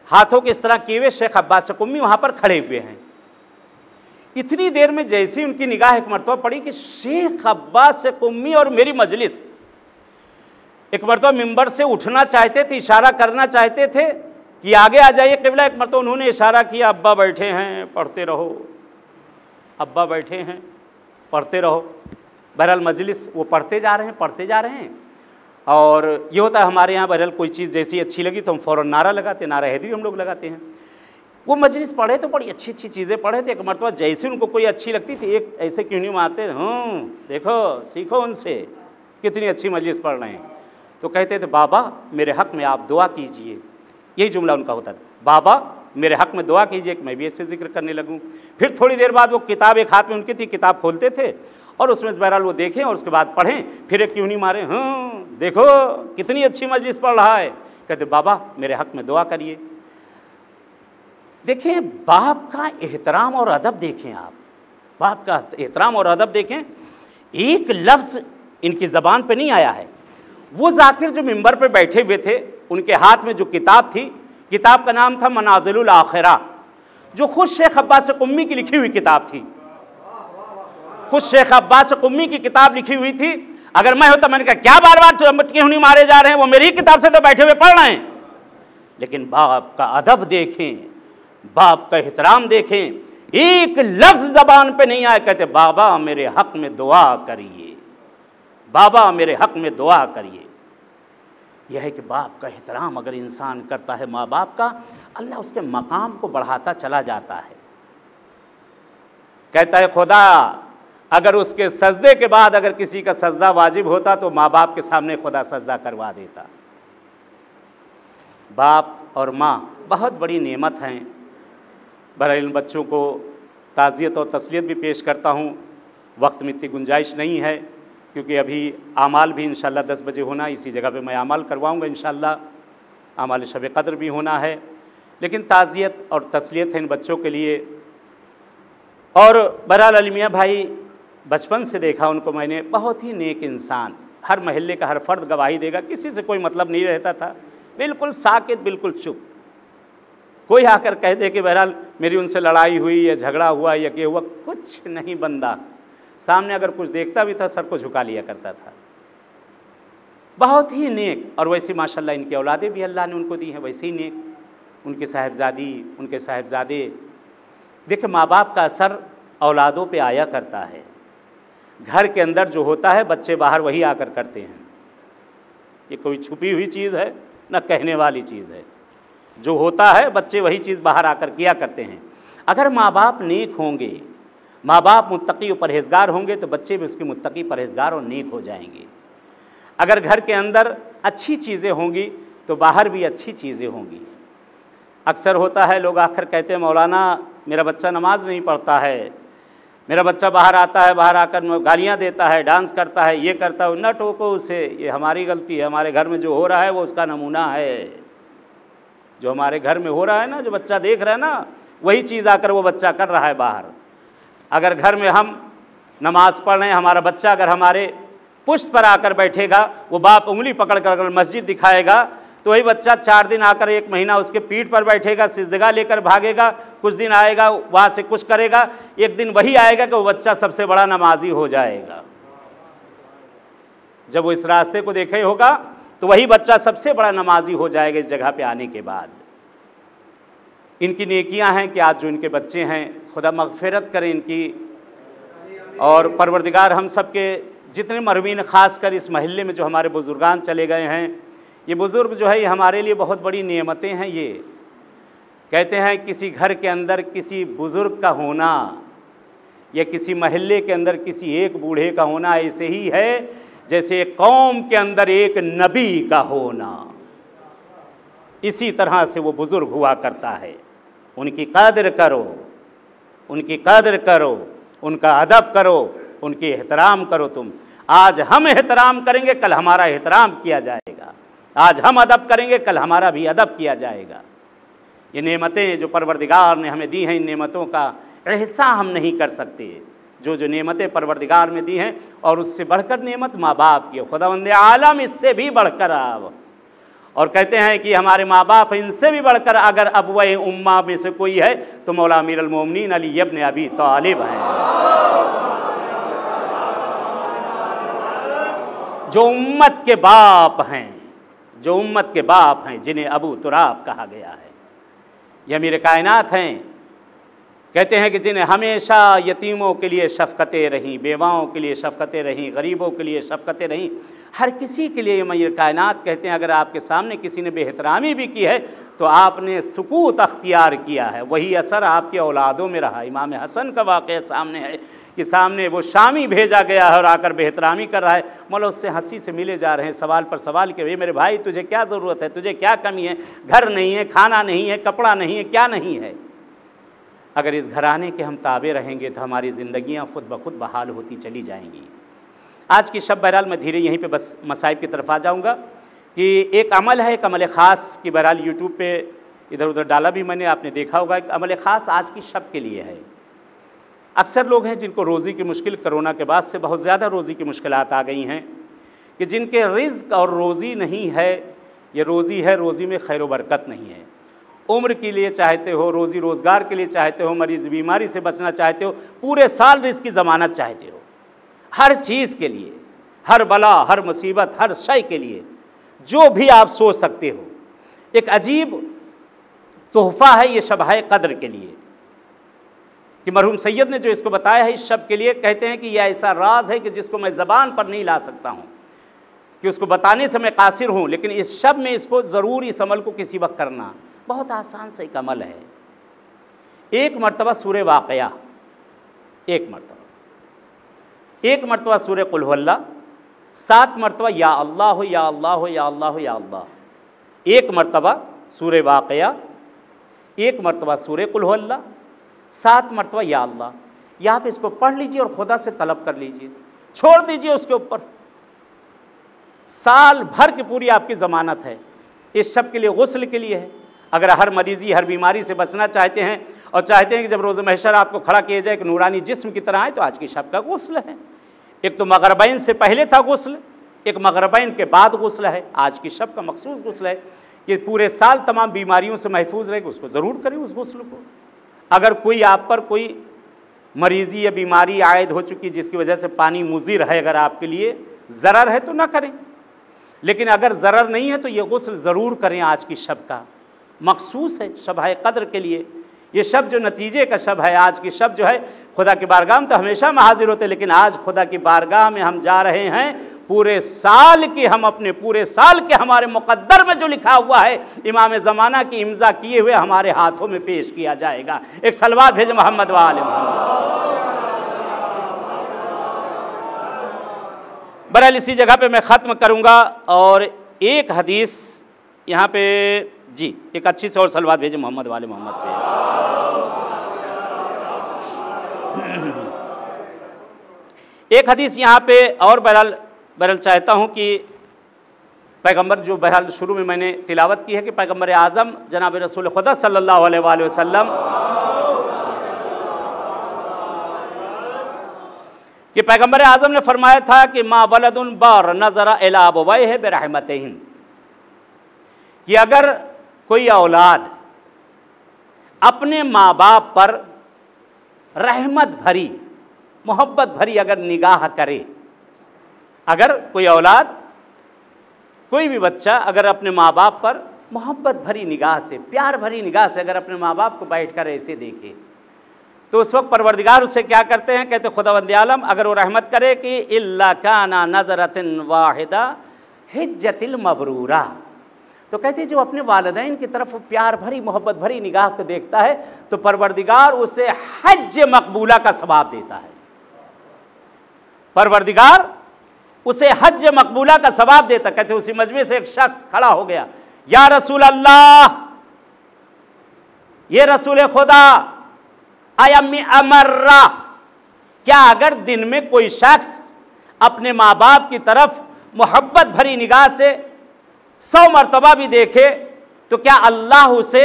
हाथों के इस तरह किए हुए शेख अब्बास कुम्मी वहाँ पर खड़े हुए हैं। इतनी देर में जैसे ही उनकी निगाह एक मरतबा पड़ी कि शेख अब्बास कुम्मी और मेरी मजलिस, एक मरतबा मिंबर से उठना चाहते थे, इशारा करना चाहते थे कि आगे आ जाइए क़िबला, एक मरतबा उन्होंने इशारा किया, अब्बा बैठे हैं पढ़ते रहो, अब्बा बैठे हैं पढ़ते रहो। बहरहाल मजलिस वो पढ़ते जा रहे हैं, पढ़ते जा रहे हैं। और ये होता है हमारे यहाँ बहरहाल कोई चीज़ जैसी अच्छी लगी तो हम फ़ौरन नारा लगाते हैं, नारा हैदरी हम लोग लगाते हैं। वो मजलिस पढ़े तो बड़ी अच्छी अच्छी चीज़ें पढ़े थे, एक मरतबा जैसे उनको कोई अच्छी लगती थी एक ऐसे क्यों नहीं मारते, देखो सीखो उनसे, कितनी अच्छी मजलिस पढ़ रहे हैं। तो कहते थे बाबा मेरे हक़ में आप दुआ कीजिए, यही जुमला उनका होता था, बाबा मेरे हक़ में दुआ कीजिए कि मैं भी ऐसे जिक्र करने लगूँ। फिर थोड़ी देर बाद वो किताब एक हाथ में उनकी थी, किताब खोलते थे और उसमें बहरहाल वो देखें और उसके बाद पढ़ें, फिर एक क्यों नहीं मारे, देखो कितनी अच्छी मजलिस पढ़ रहा है। कहते बाबा मेरे हक़ में दुआ करिए। देखें बाप का एहतराम और अदब देखें, आप बाप का एहतराम और अदब देखें, एक लफ्ज़ इनकी ज़बान पे नहीं आया है। वो जाकिर जो मिंबर पे बैठे हुए थे उनके हाथ में जो किताब थी, किताब का नाम था मनाज़िलुल आखिरा, जो खुद शेख अब्बास कुम्मी की लिखी हुई किताब थी, खुद शेख अब्बास कुम्मी की किताब लिखी हुई थी। अगर मैं होता मैंने कहा क्या बार बार क्यों नहीं मारे जा रहे हैं, वो मेरी किताब से तो बैठे हुए पढ़ रहे हैं। लेकिन बाप का अदब देखें, बाप का एहतराम देखें, एक लफ्ज़ ज़बान पे नहीं आया, कहते बाबा मेरे हक़ में दुआ करिए, बाबा मेरे हक़ में दुआ करिए। यह है कि बाप का एहतराम अगर इंसान करता है माँ बाप का, अल्लाह उसके मकाम को बढ़ाता चला जाता है। कहता है खुदा अगर उसके सजदे के बाद अगर किसी का सजदा वाजिब होता तो माँ बाप के सामने खुदा सजदा करवा देता। बाप और माँ बहुत बड़ी नेमत हैं। बहरहाल इन बच्चों को ताज़ियत और तसलियत भी पेश करता हूँ, वक्त में इतनी गुंजाइश नहीं है क्योंकि अभी आमाल भी इंशाअल्लाह 10 बजे होना, इसी जगह पे मैं आमाल करवाऊँगा इंशाअल्लाह, आमाल शब क़द्र भी होना है। लेकिन ताज़ियत और तसलियत है इन बच्चों के लिए। और बहरहाल अली मियाँ भाई बचपन से देखा उनको मैंने, बहुत ही नेक इंसान, हर महल्ले का हर फर्द गवाही देगा, किसी से कोई मतलब नहीं रहता था, बिल्कुल साकित, बिल्कुल चुप। कोई आकर कह दे कि बहरहाल मेरी उनसे लड़ाई हुई या झगड़ा हुआ या क्या हुआ, कुछ नहीं, बंदा सामने अगर कुछ देखता भी था सर को झुका लिया करता था। बहुत ही नेक, और वैसे माशाल्लाह इनकी औलादें भी अल्लाह ने उनको दी हैं वैसे ही नेक, उनके साहिबजादी, उनके साहिबजादे। देखिए माँ बाप का असर औलादों पे आया करता है। घर के अंदर जो होता है बच्चे बाहर वही आकर करते हैं। ये कोई छुपी हुई चीज़ है न कहने वाली चीज़ है, जो होता है बच्चे वही चीज़ बाहर आकर किया करते हैं। अगर माँ बाप नेक होंगे, माँ बाप मुत्तकी और परहेज़गार होंगे तो बच्चे भी उसके मुत्तकी, परहेज़गार और नेक हो जाएंगे। अगर घर के अंदर अच्छी चीज़ें होंगी तो बाहर भी अच्छी चीज़ें होंगी। अक्सर होता है लोग आकर कहते हैं मौलाना मेरा बच्चा नमाज नहीं पढ़ता है, मेरा बच्चा बाहर आता है, बाहर आकर गालियाँ देता है, डांस करता है, ये करता है। न टोको उसे, ये हमारी गलती है। हमारे घर में जो हो रहा है वो उसका नमूना है। जो हमारे घर में हो रहा है ना, जो बच्चा देख रहा है ना, वही चीज़ आकर वो बच्चा कर रहा है बाहर। अगर घर में हम नमाज़ पढ़ रहे हैं, हमारा बच्चा अगर हमारे पुश्त पर आकर बैठेगा, वो बाप उंगली पकड़ कर अगर मस्जिद दिखाएगा तो वही बच्चा 4 दिन आकर 1 महीना उसके पीठ पर बैठेगा, सिजदगा लेकर भागेगा। कुछ दिन आएगा वहाँ से कुछ करेगा, एक दिन वही आएगा कि वो बच्चा सबसे बड़ा नमाजी हो जाएगा। जब वो इस रास्ते को देखे होगा तो वही बच्चा सबसे बड़ा नमाजी हो जाएगा इस जगह पे आने के बाद। इनकी नेकियां हैं कि आज जो इनके बच्चे हैं, खुदा मग़फ़िरत करें इनकी, और परवरदिगार हम सब के जितने मरमीन, ख़ास कर इस महल्ले में जो हमारे बुज़ुर्गान चले गए हैं, ये बुज़ुर्ग जो है ये हमारे लिए बहुत बड़ी नेमतें हैं। ये कहते हैं किसी घर के अंदर किसी बुज़ुर्ग का होना या किसी महल्ले के अंदर किसी एक बूढ़े का होना ऐसे ही है जैसे कौम के अंदर एक नबी का होना। इसी तरह से वो बुज़ुर्ग हुआ करता है। उनकी कदर करो, उनकी कदर करो, उनका अदब करो, उनकी एहतराम करो। तुम आज हम एहतराम करेंगे, कल हमारा एहतराम किया जाएगा। आज हम अदब करेंगे, कल हमारा भी अदब किया जाएगा। ये नेमतें जो परवरदिगार ने हमें दी हैं, इन नेमतों का एहसास हम नहीं कर सकते। जो जो नेमतें परवरदिगार में दी हैं, और उससे बढ़कर नेमत माँ बाप की, खुदावंद आलम इससे भी बढ़कर अब, और कहते हैं कि हमारे माँ बाप इनसे भी बढ़कर अगर अबवे उम्मा में से कोई है तो मौला अमीरुल मोमिनीन अली इब्न अबी तालिब हैं, जो उम्मत के बाप हैं, जो उम्मत के बाप हैं, जिन्हें अबू तुराब कहा गया है। ये अमीर कायनात हैं। कहते हैं कि जिन्हें हमेशा यतीमों के लिए शफ़क़तें रहीं, बेवाओं के लिए शफ़क़तें रहीं, गरीबों के लिए शफ़क़तें रहीं, हर किसी के लिए अमीर कायनात कहते हैं अगर आपके सामने किसी ने बेहतरामी भी की है तो आपने सुकूत अख्तियार किया है। वही असर आपके औलादों में रहा। इमाम हसन का वाक़या सामने है कि सामने वो शामी भेजा गया है और आकर बेहतरामी कर रहा है। मौला उससे हंसी से मिले जा रहे हैं, सवाल पर सवाल के, मेरे भाई तुझे क्या ज़रूरत है, तुझे क्या कमी है, घर नहीं है, खाना नहीं है, कपड़ा नहीं है, क्या नहीं है। अगर इस घराने के हम ताबे रहेंगे तो हमारी ज़िंदगियाँ खुद ब खुद बहाल होती चली जाएंगी। आज की शब बहरहाल मैं धीरे यहीं पे बस मसाइब की तरफ आ जाऊँगा कि एक अमल है, एक अमल ख़ास की बहरहाल यूट्यूब पे इधर उधर डाला भी मैंने, आपने देखा होगा। एक अमल ख़ास आज की शब के लिए है। अक्सर लोग हैं जिनको रोज़ी की मुश्किल, कोरोना के बाद से बहुत ज़्यादा रोज़ी की मुश्किलात आ गई हैं, कि जिनके रिज़्क़ और रोज़ी नहीं है, ये रोज़ी है, रोज़ी में खैर व बरकत नहीं है। उम्र के लिए चाहते हो, रोज़ी रोज़गार के लिए चाहते हो, मरीज़ बीमारी से बचना चाहते हो, पूरे साल रिज़्क़ की ज़मानत चाहते हो, हर चीज़ के लिए, हर बला, हर मुसीबत, हर शय के लिए जो भी आप सोच सकते हो। एक अजीब तोहफ़ा है ये शब कद्र के लिए कि मरहूम सैयद ने जो इसको बताया है इस शब के लिए। कहते हैं कि यह ऐसा राज है कि जिसको मैं ज़बान पर नहीं ला सकता हूँ, कि उसको बताने से मैं कासिर हूँ, लेकिन इस शब में इसको ज़रूर इस अमल को किसी वक्त करना। बहुत आसान सा एक अमल है। एक मरतबा सूरह वाक़या, एक मरतबा सूरह कुल हुवल्लाह, 7 मरतबा या अल्लाह या अल्लाह या अल्लाह या अल्लाह, एक मरतबा सूरह वाक़या, एक मरतबा सूरह कुल हुवल्लाह, 7 मरतबा या अल्लाह। यहाँ पे इसको पढ़ लीजिए और खुदा से तलब कर लीजिए, छोड़ दीजिए उसके ऊपर। साल भर की पूरी आपकी ज़मानत है। इस शब के लिए गुस्ल के लिए है। अगर हर मरीज़ी, हर बीमारी से बचना चाहते हैं और चाहते हैं कि जब रोज़ महशर आपको खड़ा किया जाए एक नूरानी जिस्म की तरह है, तो आज की शब का गुस्ल है। एक तो मगरबैन से पहले था गुस्ल, एक मगरबैन के बाद गुस्ल है। आज की शब का मखसूस गुस्ल है कि पूरे साल तमाम बीमारियों से महफूज रहेगा, उसको ज़रूर करें उस गुस्ल को। अगर कोई आप पर कोई मरीज़ी या बीमारी आयद हो चुकी जिसकी वजह से पानी मुज़िर है, अगर आपके लिए ज़रर है तो ना करें, लेकिन अगर ज़रर नहीं है तो ये गुस्ल ज़रूर करें। आज की शब का मखसूस है, शब-ए क़द्र के लिए। ये शब जो नतीजे का शब है, आज की शब जो है, खुदा की बारगाह में तो हमेशा हम हाजिर होते, लेकिन आज खुदा की बारगाह में हम जा रहे हैं पूरे साल की, हम अपने पूरे साल के हमारे मुक़द्दर में जो लिखा हुआ है इमाम ज़माना की इम्ज़ा किए हुए हमारे हाथों में पेश किया जाएगा। एक सलवात भेज मोहम्मद व आले मोहम्मद। बहरहाल इसी जगह पे मैं ख़त्म करूँगा और एक हदीस यहाँ पे जी, एक अच्छी से और सलवात भेजे मोहम्मद वाले मोहम्मद पे। एक हदीस यहाँ पे और बहरहाल चाहता हूँ कि पैगंबर जो बहरहाल शुरू में मैंने तिलावत की है कि पैगंबर आज़म जनाब रसूल खुदा सल्लल्लाहु अलैहि वसल्लम कि पैगंबर आज़म ने फरमाया था कि मा वलदुन बार नज़रा इला अबवैहि बिरहमतिहिन, कि अगर कोई औलाद अपने माँ बाप पर रहमत भरी, मोहब्बत भरी अगर निगाह करे, अगर कोई औलाद, कोई भी बच्चा अगर अपने माँ बाप पर मोहब्बत भरी निगाह से, प्यार भरी निगाह से अगर अपने माँ बाप को बैठ कर ऐसे देखे, तो उस वक्त परवरदिगार उससे क्या करते हैं, कहते खुदावंद आलम अगर वो रहमत करे कि इल्ला काना नज़रतिन वाहिदा हिज्जतिल मबरूरा, तो कहते जो अपने वालिदैन की तरफ प्यार भरी मोहब्बत भरी निगाह को देखता है तो परवरदिगार उसे हज मकबूला का सवाब देता है। परवरदिगार उसे हज मकबूला का सवाब देता। कहते उसी मजमे से एक शख्स खड़ा हो गया, या रसूल अल्लाह, ये रसूल खुदा, अयम्मी अमर्रा, क्या अगर दिन में कोई शख्स अपने माँ बाप की तरफ मोहब्बत भरी निगाह से 100 मरतबा भी देखे तो क्या अल्लाह उसे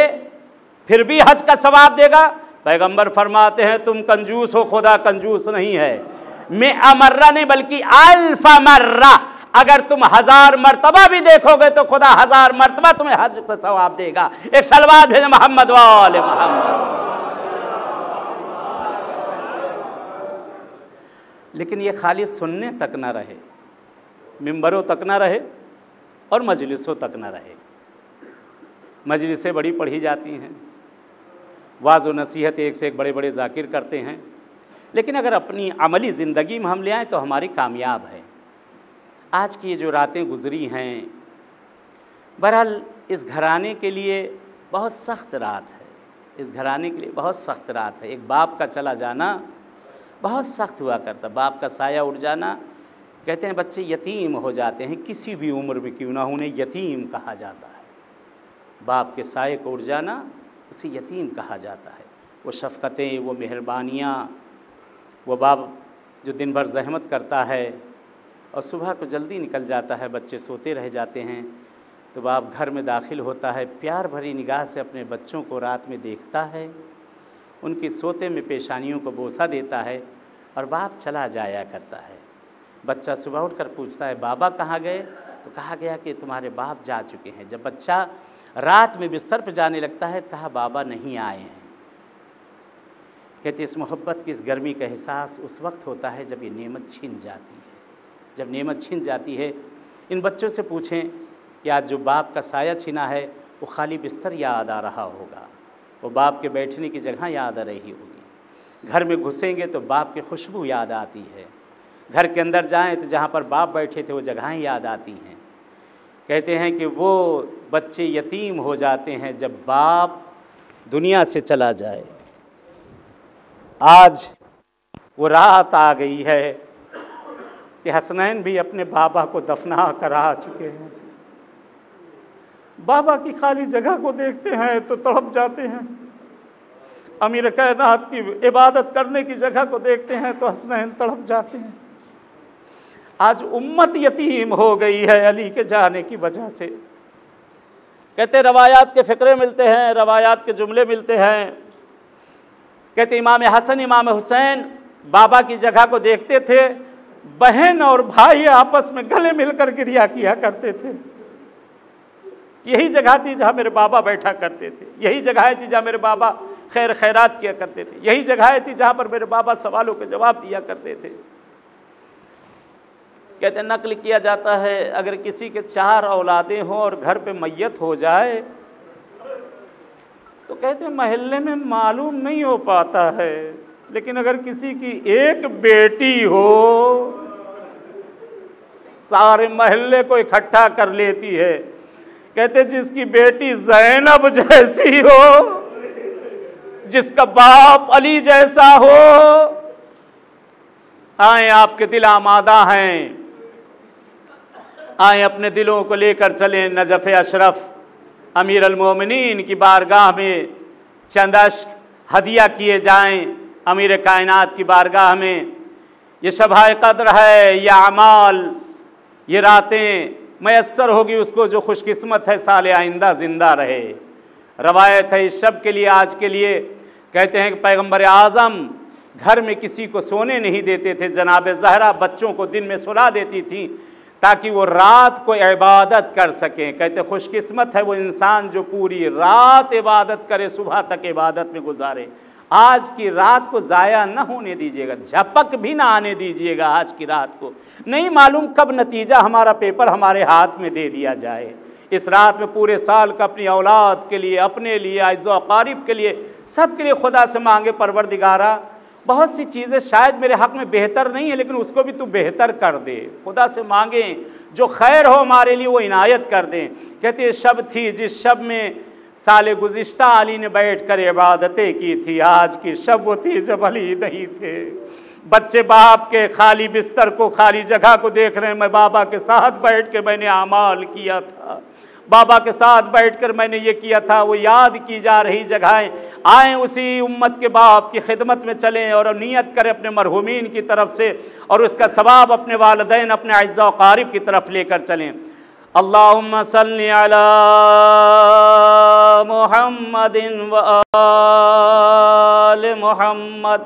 फिर भी हज का सवाब देगा? पैगंबर फरमाते हैं तुम कंजूस हो, खुदा कंजूस नहीं है। मैं अमर्रा नहीं बल्कि अल्फा मर्रा, अगर तुम 1000 मरतबा भी देखोगे तो खुदा 1000 मरतबा तुम्हें हज का सवाब देगा। एक सलवात भेजे मोहम्मद वाले मोहम्मद। लेकिन ये खाली सुनने तक ना रहे, मिंबरों तक ना रहे और मजलिसों तक ना रहे। मजलिसें बड़ी पढ़ी जाती हैं, वाज़ व नसीहत एक से एक बड़े बड़े ज़ाकिर करते हैं, लेकिन अगर अपनी अमली ज़िंदगी में हम ले आएँ तो हमारी कामयाब है। आज की ये जो रातें गुज़री हैं, बहरहाल इस घराने के लिए बहुत सख्त रात है, इस घराने के लिए बहुत सख्त रात है। एक बाप का चला जाना बहुत सख्त हुआ करता, बाप का साया उड़ जाना। कहते हैं बच्चे यतीम हो जाते हैं, किसी भी उम्र में क्यों ना उन्हें यतीम कहा जाता है। बाप के साये को उड़ जाना उसे यतीम कहा जाता है। वो शफ़क़तें, वो मेहरबानियाँ, वो बाप जो दिन भर ज़हमत करता है और सुबह को जल्दी निकल जाता है, बच्चे सोते रह जाते हैं, तो बाप घर में दाखिल होता है, प्यार भरी निगाह से अपने बच्चों को रात में देखता है, उनकी सोते में पेशानियों को बोसा देता है और बाप चला जाया करता है। बच्चा सुबह उठकर पूछता है बाबा कहाँ गए? तो कहा गया कि तुम्हारे बाप जा चुके हैं। जब बच्चा रात में बिस्तर पर जाने लगता है, कहा बाबा नहीं आए हैं। कहते इस मोहब्बत की, इस गर्मी का एहसास उस वक्त होता है जब ये नेमत छिन जाती है। जब नेमत छिन जाती है, इन बच्चों से पूछें कि आज जो बाप का साया छिना है वो खाली बिस्तर याद आ रहा होगा, वो बाप के बैठने की जगह याद आ रही होगी। घर में घुसेंगे तो बाप की खुशबू याद आती है, घर के अंदर जाएं तो जहाँ पर बाप बैठे थे वो जगहें याद आती हैं। कहते हैं कि वो बच्चे यतीम हो जाते हैं जब बाप दुनिया से चला जाए। आज वो रात आ गई है कि हसनैन भी अपने बाबा को दफना कर आ चुके हैं। बाबा की खाली जगह को देखते हैं तो तड़प जाते हैं, अमीर कायनात की इबादत करने की जगह को देखते हैं तो हसनैन तड़प जाते हैं। आज उम्मत यतीम हो गई है अली के जाने की वजह से। कहते रवायात के फ़िक्रे मिलते हैं, रवायात के जुमले मिलते हैं। कहते इमाम हसन इमाम हुसैन बाबा की जगह को देखते थे, बहन और भाई आपस में गले मिलकर गिरिया किया करते थे। यही जगह थी जहाँ मेरे बाबा बैठा करते थे, यही जगह थी जहाँ मेरे बाबा खैर खैरात किया करते थे, यही जगह थी जहाँ पर मेरे बाबा सवालों के जवाब दिया करते थे। कहते नकल किया जाता है अगर किसी के 4 औलादें हों और घर पे मैयत हो जाए तो कहते महल्ले में मालूम नहीं हो पाता है, लेकिन अगर किसी की एक बेटी हो सारे महल्ले को इकट्ठा कर लेती है। कहते जिसकी बेटी ज़ैनब जैसी हो, जिसका बाप अली जैसा हो, आए आपके दिल आमादा हैं, आए अपने दिलों को लेकर चलें नजफ़ अशरफ अमीर अल-मोमिनीन की बारगाह में चंद अश्क हदिया किए जाएं। अमीर कायनात की बारगाह में ये शब-ए क़द्र है, ये अमाल, ये रातें मैसर होगी उसको जो खुशकिस्मत है साल आइंदा ज़िंदा रहे। रवायत है इस शब के लिए, आज के लिए कहते हैं कि पैगम्बर आज़म घर में किसी को सोने नहीं देते थे। जनाब ज़हरा बच्चों को दिन में सुला देती थी ताकि वो रात को इबादत कर सकें। कहते खुशकिस्मत है वो इंसान जो पूरी रात इबादत करे, सुबह तक इबादत में गुजारे। आज की रात को ज़ाया न होने दीजिएगा, झपक भी ना आने दीजिएगा। आज की रात को नहीं मालूम कब नतीजा हमारा पेपर हमारे हाथ में दे दिया जाए। इस रात में पूरे साल का अपनी औलाद के लिए, अपने लिए, अज़्ज़ो अक़ारिब के लिए, सब के लिए खुदा से मांगे परवरदिगारा बहुत सी चीज़ें शायद मेरे हक़ में बेहतर नहीं है लेकिन उसको भी तू बेहतर कर दे। खुदा से मांगें जो खैर हो हमारे लिए वो इनायत कर दें। कहते ये शब थी जिस शब में साल गुज़िश्ता अली ने बैठ कर इबादतें की थी। आज की शब वो थी जब अली नहीं थे। बच्चे बाप के खाली बिस्तर को, खाली जगह को देख रहे हैं। मैं बाबा के साथ बैठ के मैंने आमाल किया था, बाबा के साथ बैठकर मैंने ये किया था, वो याद की जा रही जगहें। आए उसी उम्मत के बाप की खिदमत में चलें और नियत करें अपने मरहूमीन की तरफ से और उसका सवाब अपने वालिदैन, अपने अज़्ज़ा अक़ारिब की तरफ लेकर चलें। अल्लाहुम्मा सल्लि अला मुहम्मदिन व आले मुहम्मद।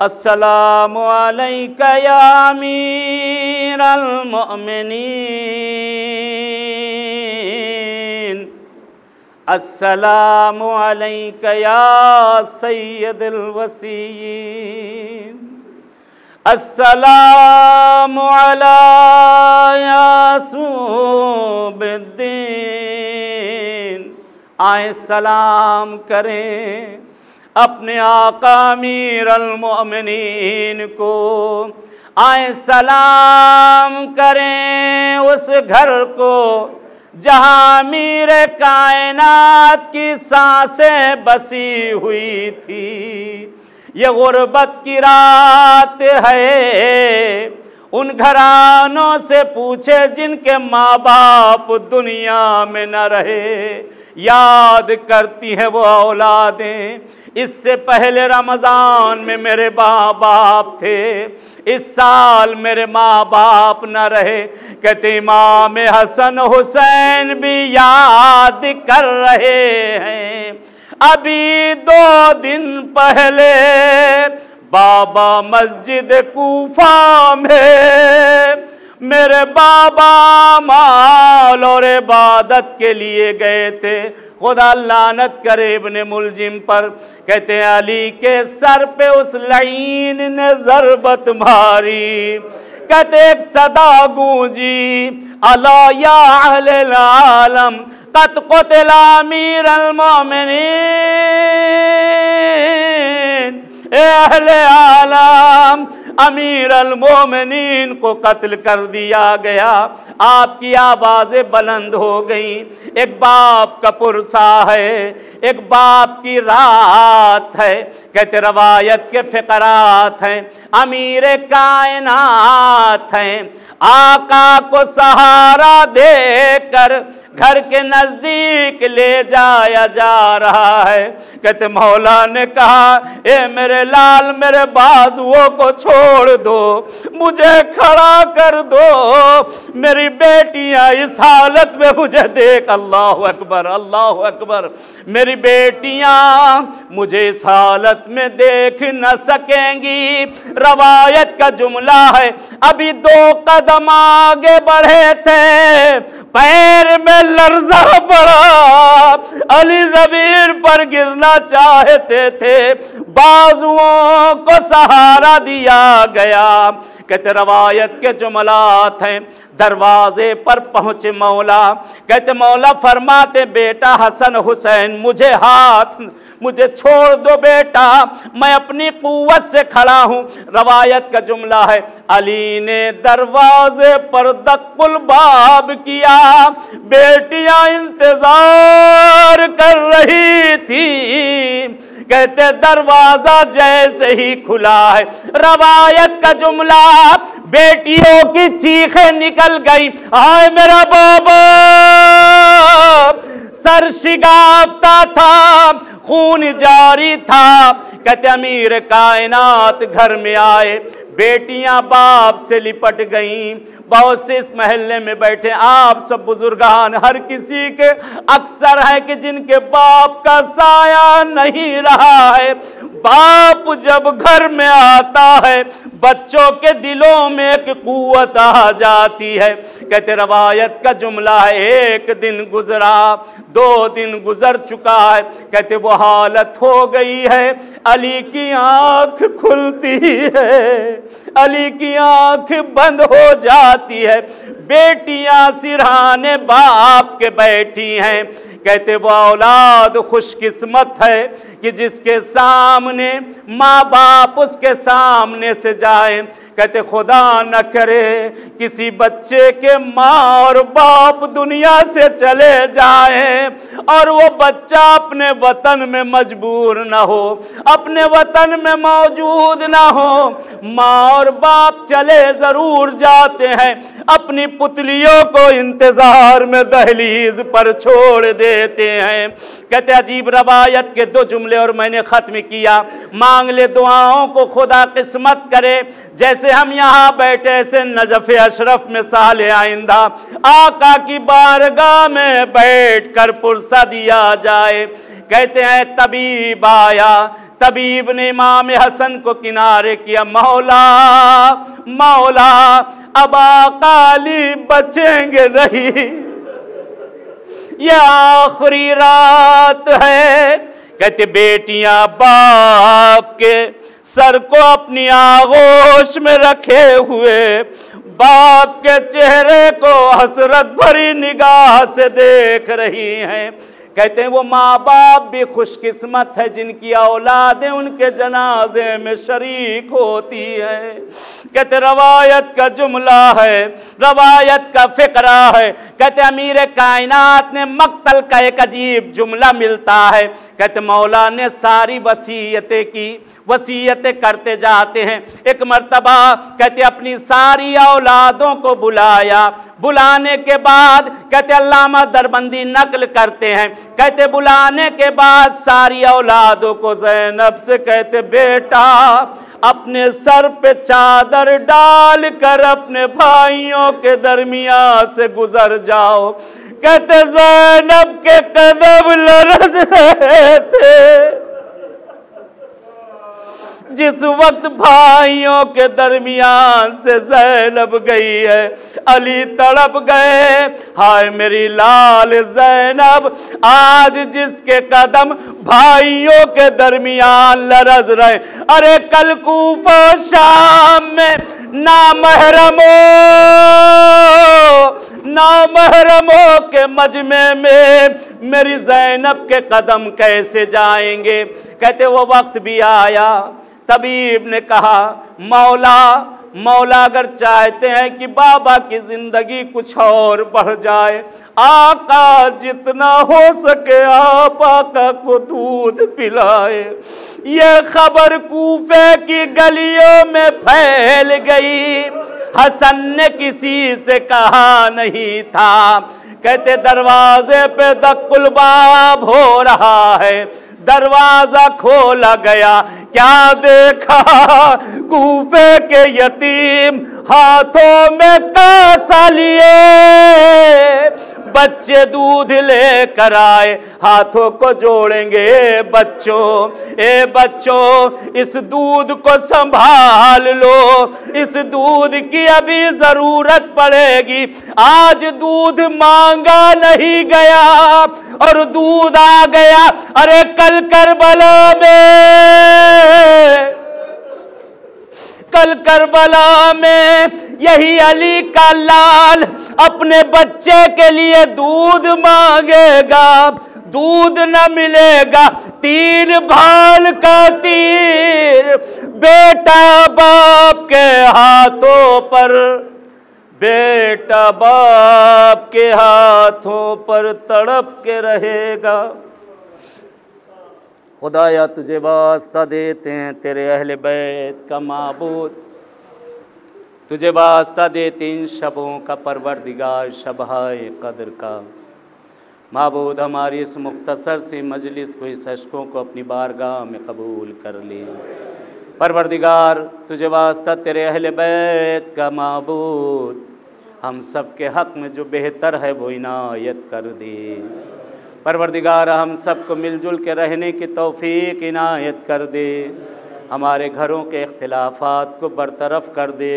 अस्सलामु अलैका या अमीरल मुमिनीन, अस्सलामु अलैका या सय्यदुल वसीय्यीन, अस्सलामु अला यासूबिद्दीन। आए सलाम करें अपने आका अमीर अल-मोमिनीन को, आए सलाम करें उस घर को जहाँ अमीर कायनात की सांसें बसी हुई थी। ये गुर्बत की रात है, उन घरानों से पूछे जिनके माँ बाप दुनिया में न रहे। याद करती हैं वो औलादें, इससे पहले रमज़ान में मेरे माँ बाप थे, इस साल मेरे माँ बाप न रहे। कहते इमाम हसन हुसैन भी याद कर रहे हैं। अभी 2 दिन पहले बाबा मस्जिद कूफा में मेरे बाबा माल और इबादत के लिए गए थे। खुदा लानत करे इब्ने मुलजिम पर। कहते हैं अली के सर पे उस लईन ने ज़रबत मारी। कहते एक सदा गूंजी, अला या अहलल आलम क़द क़ुतिला अमीर अल-मोमिनीन। ए अहले आलम, अमीर अल-मोमिनीन को कत्ल कर दिया गया। आपकी आवाज़ें बुलंद हो गई। एक बाप का पुरसा है, एक बाप की रात है। कहते रवायत के फ़िक़रात हैं, अमीर कायनात हैं। आका को सहारा देकर घर के नज़दीक ले जाया जा रहा है। कहते मौला ने कहा, ए मेरे लाल, मेरे बाजुओं को छोड़ दो, मुझे खड़ा कर दो। मेरी बेटियां इस हालत में मुझे देख, अल्लाह अकबर, अल्लाह अकबर। मेरी बेटियां मुझे इस हालत में देख न सकेंगी। रवायत का जुमला है, अभी 2 कदम आगे बढ़े थे, पैर में लर्जा पड़ा, अली ज़मीन पर गिरना चाहते थे, बाजुओं को सहारा दिया गया। कहते रवायत के जुमलात हैं, दरवाजे पर पहुंचे मौला, कहते मौला फरमाते बेटा हसन हुसैन मुझे छोड़ दो बेटा, मैं अपनी कुव्वत से खड़ा हूं। रवायत का जुमला है, अली ने दरवाजे पर दक्कुल बाब किया, बेटियां इंतजार कर रही थी। कहते दरवाजा जैसे ही खुला है, रवायत का जुमला, बेटियों की चीखें निकल गई, आए मेरा बाबा। सर शिगाफ्ता था, खून जारी था। कहते अमीर कायनात घर में आए, बेटियां बाप से लिपट गईं। बहुत से इस महल्ले में बैठे आप सब बुजुर्गान, हर किसी के अक्सर है कि जिनके बाप का साया नहीं रहा है। बाप जब घर में आता है, बच्चों के दिलों में एक कुव्वत आ जाती है। कहते रवायत का जुमला है, एक दिन गुजरा, 2 दिन गुजर चुका है। कहते वो हालत हो गई है, अली की आंख खुलती है, अली की आंख बंद हो जाती है। बेटियां सिरहाने बाप के बैठी हैं। कहते वो औलाद खुशकिस्मत है कि जिसके सामने माँ बाप उसके सामने से जाए। कहते खुदा न करे किसी बच्चे के माँ और बाप दुनिया से चले जाएं और वो बच्चा अपने वतन में मजबूर न हो, अपने वतन में मौजूद ना हो। माँ और बाप चले जरूर जाते हैं, अपनी पुतलियों को इंतजार में दहलीज पर छोड़ देते हैं। कहते अजीब रवायत के 2 जुमले और मैंने खत्म किया। मांग ले दुआओं को खुदा किस्मत करे, जैसे हम यहाँ बैठे ऐसे नजफ़े अशरफ में साले आइंदा आका की बारगाह में बैठ कर पुरसा दिया जाए। कहते हैं तबीब आया, तबीब ने इमाम हसन को किनारे किया, मौला मौला अब आका अली बचेंगे नहीं, ये आखिरी रात है। कहते बेटियां बाप के सर को अपनी आगोश में रखे हुए बाप के चेहरे को हसरत भरी निगाह से देख रही हैं। कहते हैं वो माँ बाप भी खुशकिस्मत है जिनकी औलादें उनके जनाजे में शरीक होती है। कहते रवायत का जुमला है, रवायत का फिक्रा है। कहते अमीर कायनात ने मक्तल का एक अजीब जुमला मिलता है। कहते मौला ने सारी वसीयतें की, वसीयतें करते जाते हैं। एक मर्तबा कहते अपनी सारी औलादों को बुलाया, बुलाने के बाद कहते अल्लामा दरबंदी नकल करते हैं, कहते बुलाने के बाद सारी औलादों को ज़ैनब से कहते बेटा अपने सर पे चादर डाल कर अपने भाइयों के दरमियान से गुजर जाओ। कहते ज़ैनब के कदम लरज़ रहे थे जिस वक्त भाइयों के दरमियान से ज़ैनब गई है। अली तड़प गए, हाय मेरी लाल ज़ैनब, आज जिसके कदम भाइयों के दरमियान लरज रहे। अरे कल कूफा शाम में नामहरमों के मजमे में मेरी ज़ैनब के कदम कैसे जाएंगे। कहते वो वक्त भी आया, तबीब ने कहा मौला अगर चाहते हैं कि बाबा की जिंदगी कुछ और बढ़ जाए, आका जितना हो सके आप आका को दूध पिलाए। ये खबर कूफे की गलियों में फैल गई, हसन ने किसी से कहा नहीं था। कहते दरवाजे पे दक्कुल बाब हो रहा है, दरवाजा खोला गया, क्या देखा कूफे के यतीम हाथों में कासा लिए बच्चे दूध लेकर आए, हाथों को जोड़ेंगे बच्चों, ए बच्चों इस दूध को संभाल लो, इस दूध की अभी जरूरत पड़ेगी। आज दूध मांगा नहीं गया और दूध आ गया। अरे कल करबला में यही अली का लाल अपने बच्चे के लिए दूध मांगेगा, दूध न मिलेगा, तीर भाल का तीर बेटा बाप के हाथों पर, बेटा बाप के हाथों पर तड़प के रहेगा। खुदाया तुझे वास्ता देते हैं तेरे अहले बैत का माबूद, तुझे वास्ता देते इन शबों का परवरदिगार, शबहाए कदर का माबूद। हमारी इस मुख्तसर से मजलिस को, इस अशकों को अपनी बारगाह में कबूल कर ले परवरदिगार। तुझे वास्ता तेरे अहले बैत का माबूद, हम सब के हक़ में जो बेहतर है वो इनायत कर दे परवरदिगार। हम सब को मिलजुल के रहने की तौफीक इनायत कर दे, हमारे घरों के इख्तिलाफ़ात को बरतरफ कर दे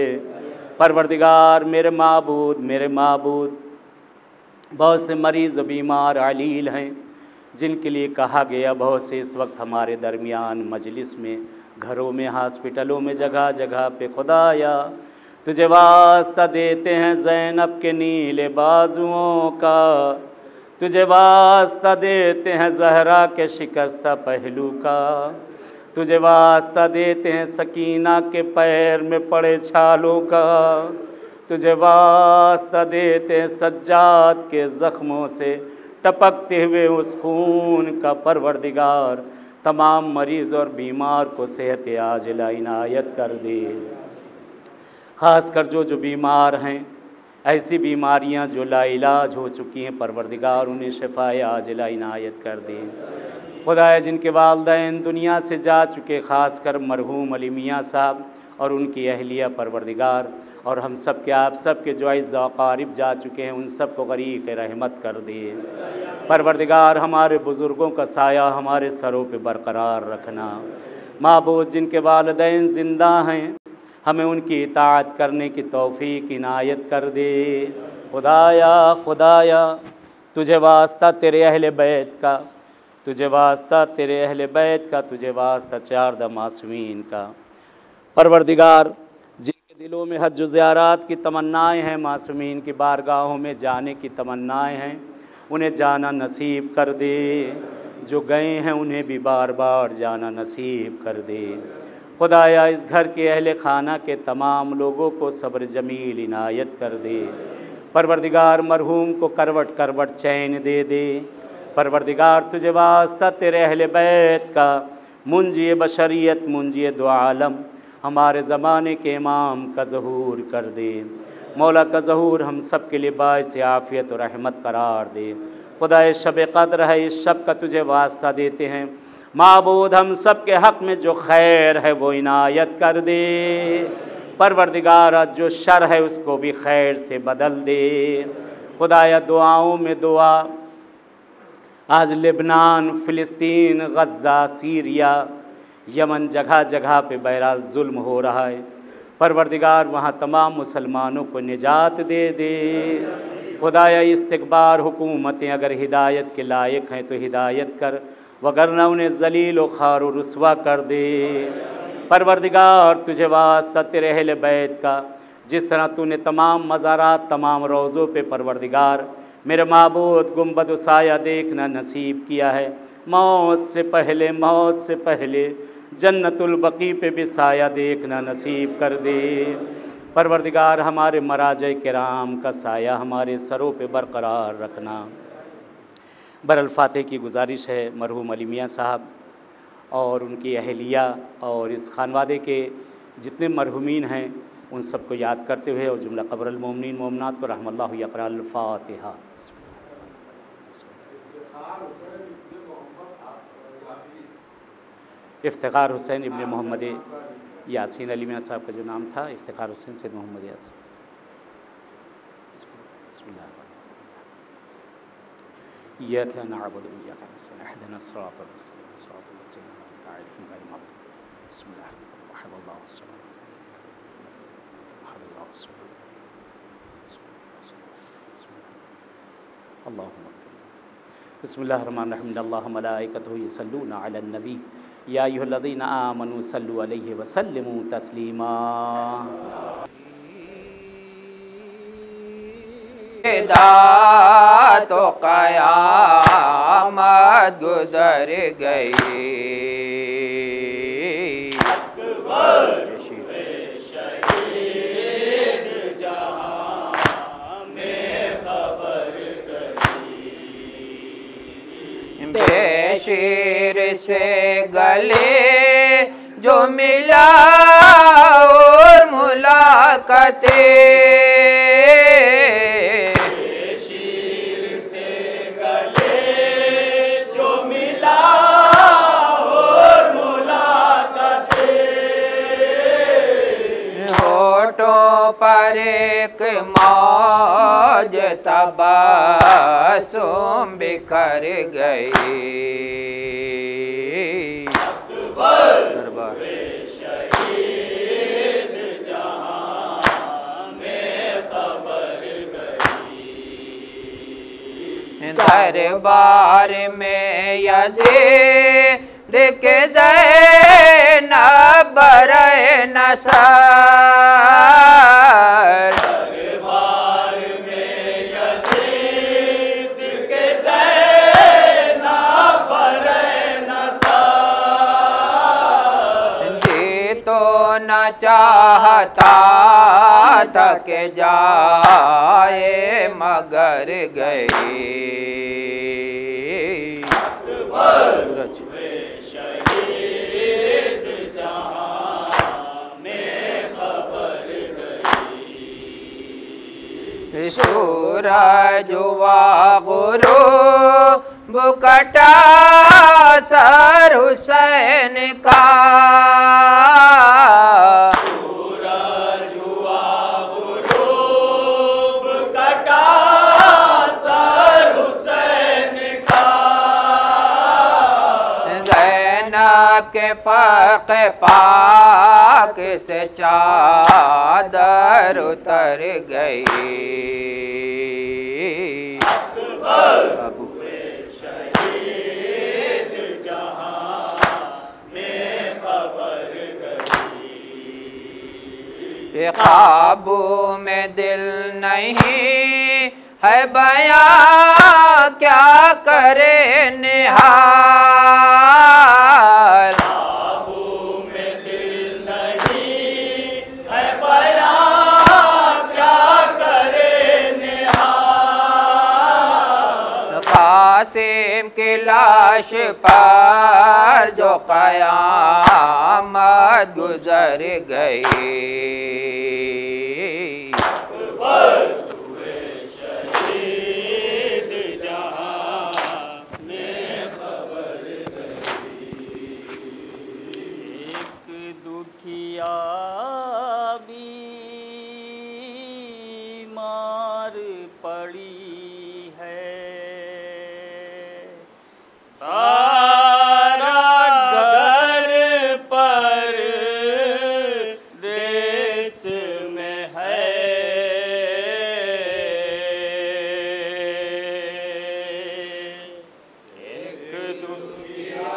परवरदिगार। मेरे माबूद बहुत से मरीज़ बीमार अलील हैं जिनके लिए कहा गया, बहुत से इस वक्त हमारे दरमियान मजलिस में, घरों में, हॉस्पिटलों में, जगह जगह पे खुदाया तुझे वास्ता देते हैं ज़ैनब के नीले बाजुओं का, तुझे वास्ता देते हैं ज़हरा के शिकस्ता पहलू का, तुझे वास्ता देते हैं सकीना के पैर में पड़े छालों का, तुझे वास्ता देते हैं सज्जाद के ज़ख्मों से टपकते हुए उस खून का परवरदिगार। तमाम मरीज़ और बीमार को सेहत आजिला इनायत कर दे, ख़ासकर जो बीमार हैं, ऐसी बीमारियां जो लाइलाज हो चुकी हैं परवरदिगार, उन्हें शफ़ाए आजिला इनायत कर दे खुदाया। जिनके वालिदैन दुनिया से जा चुके, ख़ासकर मरहूम अली मियाँ साहब और उनकी अहलिया परवरदिगार, और हम सब के आप सब के जो अज़्ज़ा अक़ारिब जा चुके हैं उन सब को गरीक़ रहमत कर दे परवरदिगार। हमारे बुज़ुर्गों का साया हमारे सरों पे बरकरार रखना माबूद। जिनके वालिदैन ज़िंदा हैं हमें उनकी इताअत करने की तौफ़ीक इनायत कर दे खुदाया। तुझे वास्ता तेरे अहले बैत का, तुझे वास्ता तेरे अहले बैत का, तुझे वास्ता 4 मासूमीन का परवरदिगार। जिनके दिलों में हज ज़ियारत की तमन्नाएँ हैं, मासूमीन की बारगाहों में जाने की तमन्नाएँ हैं, उन्हें जाना नसीब कर दे। जो गए हैं उन्हें भी बार बार जाना नसीब कर दे खुदाया। इस घर के अहले खाना के तमाम लोगों को सब्र जमील इनायत कर दे परवरदिगार। मरहूम को करवट करवट चैन दे दे परवरदिगार। तुझे वास्ता तेरे अहले बैत का, मुंजी बशरियत, मुंजी दो आलम, हमारे ज़माने के इमाम का ज़हूर कर दे मौला का ज़हूर हम सब के लिए बाइस आफ़ियत और रहमत करार दे खुदाए। शब क़द्र है, इस शब का तुझे वास्ता देते हैं माबूद। हम सब के हक़ में जो खैर है वो इनायत कर दे परवरदिगार। जो शर है उसको भी खैर से बदल दे खुदाया। दुआओं में दुआ, आज लेबनान, फ़िलिस्तीन, गज़ा, सीरिया, यमन, जगह जगह पे बहरहाल जुल्म हो रहा है परवरदिगार। वहाँ तमाम मुसलमानों को निजात दे दे खुदाया। इस्तिकबार हुकूमतें अगर हिदायत के लायक हैं तो हिदायत कर, वगरना उन्हें ज़लील व ख़ार व रुस्वा कर दे परवरदिगार। तुझे वास्ता तेरे अहले बैत का, जिस तरह तूने तमाम मज़ारात, तमाम रोज़ों पे परवरदिगार मेरे माबूद गुंबद साया देखना नसीब किया है, मौत से पहले जन्नतुल बकी पे भी साया देखना नसीब कर दे परवरदिगार। हमारे मराजे किराम का साया हमारे सरों पे बरकरार रखना। बरल फ़ातिह की गुजारिश है मरहूम अली मियाँ साहब और उनकी अहलिया और इस खानवादे के जितने मरहूमीन हैं उन सबको याद करते हुए और जुमला क़ब्रुल मोमिनीन मोमिनात को रहमतुल्लाह यक़रा अल फ़ातिहा। इफ्तिखार हुसैन इब्न मोहम्मद यासीन अली मियाँ साहब का जो नाम था, इफ्तिखार हुसैन सैयद मोहम्मद यासीन। इय्याका नअबुदु व इय्याका नस्तईन इहदिना सिरातल मुस्तक़ीम सिरातल लज़ीना अनअमता अलैहिम गैरिल मग़्दूबि अलैहिम बिस्मिल्लाहिर रहमानिर रहीम अल्लाहुम्मा बिस्मिल्लाहिर्रहमानिर्रहीम अल्लाह व मलाइकतुहु युसल्लूना अलन नबी या अय्युहल्लज़ीना आमनू सल्लु अलैहि व सल्लिमू तस्लीमा। तो क़यामत गुज़र गई। बेशीर से गले जो मिला और मुलाकाते पर एक मौज तबस्सुम बिखर गई। दरबार दरबार में यज़ीद के ज़ैनब बरे नसर दरबार में यज़ीद के ज़ैनब बरे नसर जी तो न चाहता था कि जाए मगर गई। सूरज सूरज हुआ गुरूब कटा सर हुसैन का। सूरज हुआ गुरूब कटा सर हुसैन का। ज़ैनब के फ़र्क़ पाक से चादर उतर गई। अबू शहीद जहां में खबर गई। काबू में दिल नहीं है बयां क्या करे निहाल। काबू में दिल नहीं है बयां क्या करे निहाल। कासिम की लाश पर जो क़यामत गुज़र गई। शहीद जहां में खबर गई। एक दुखिया बीमार पड़ी है, सारा घर पर देश में है। एक दुखिया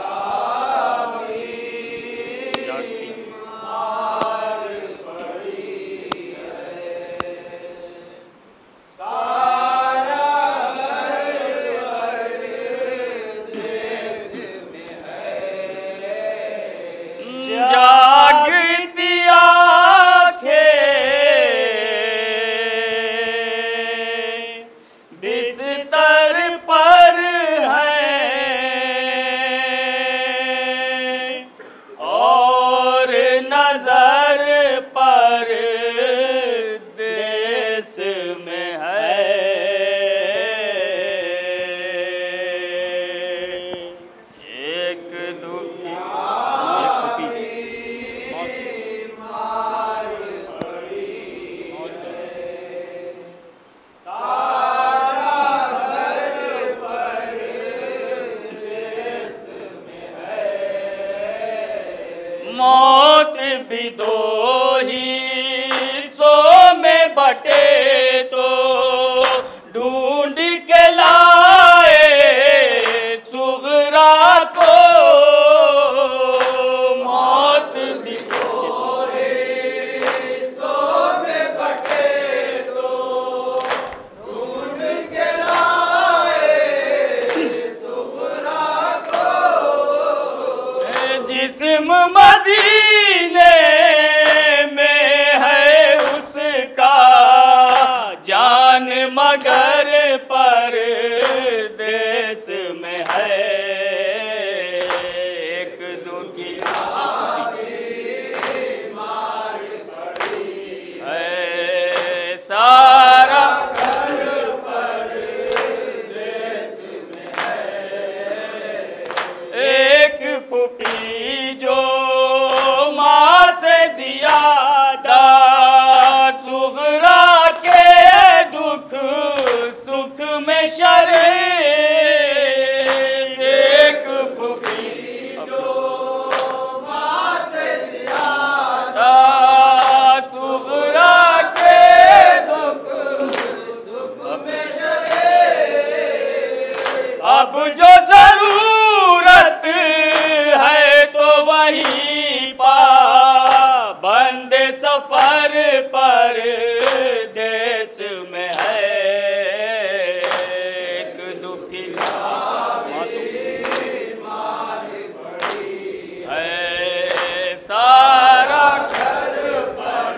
बीमार पड़ी है, सारा घर पर देश में है। जागती आँखें बिस्तर पर हैं और नजर पर देश में है। एक दुखिया जान मगर परदेस में है। एक दुखी मार पड़ी है, सारा एक पुपी जो माँ से ज्यादा सुगरा के दुख सुख में शरीक। एक पुपी जो माँ से ज्यादा सुगरा के दुख सुख में शरीक। अब जो जरूरत है तो वही पा बंदे सफर पर देश में है। एक दुखी मार पड़ी है, सारा घर पर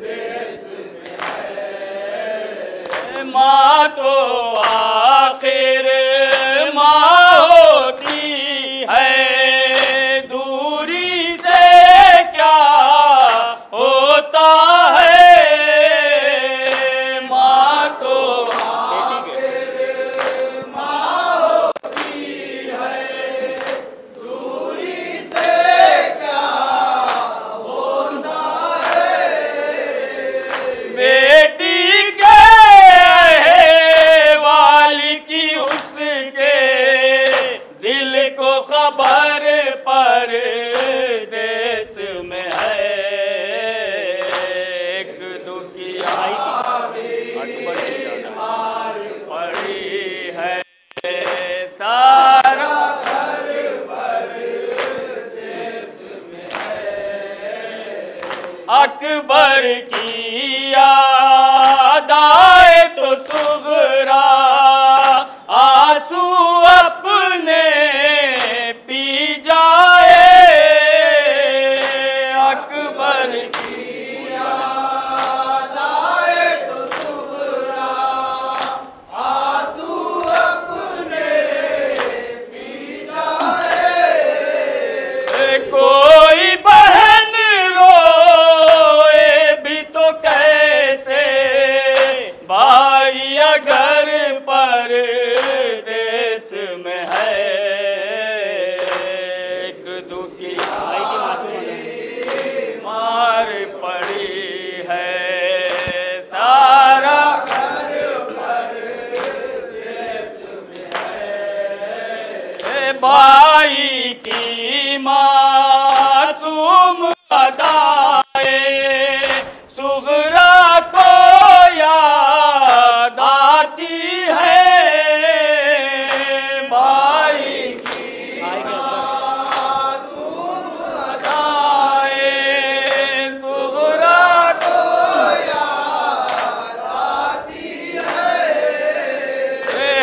देश में है। माँ तो आखिर माँ होती है, दूरी से क्या होता है। माँ तो आखिर माँ होती है, दूरी से क्या होता है। बेटी के वाली की उसके दिल को खबर पर देश में है। एक दुखी मार पड़ी है, सारा घर पर देश में है। अकबर की याद आए तो सुगरा आंसू अपने पी जाए। अकबर की याद आए तो सुगरा आंसू अपने पी जाए। कोई बहन रोए भी तो कैसे, भाई अगर परदेस में है। एक दुखी भाई की मार पड़ी है, सारा घर परदेस में है। भाई की मासूम अदाए सुगरा को याद आती है। भाई की मासूम अदाए सुगरा को याद आती है।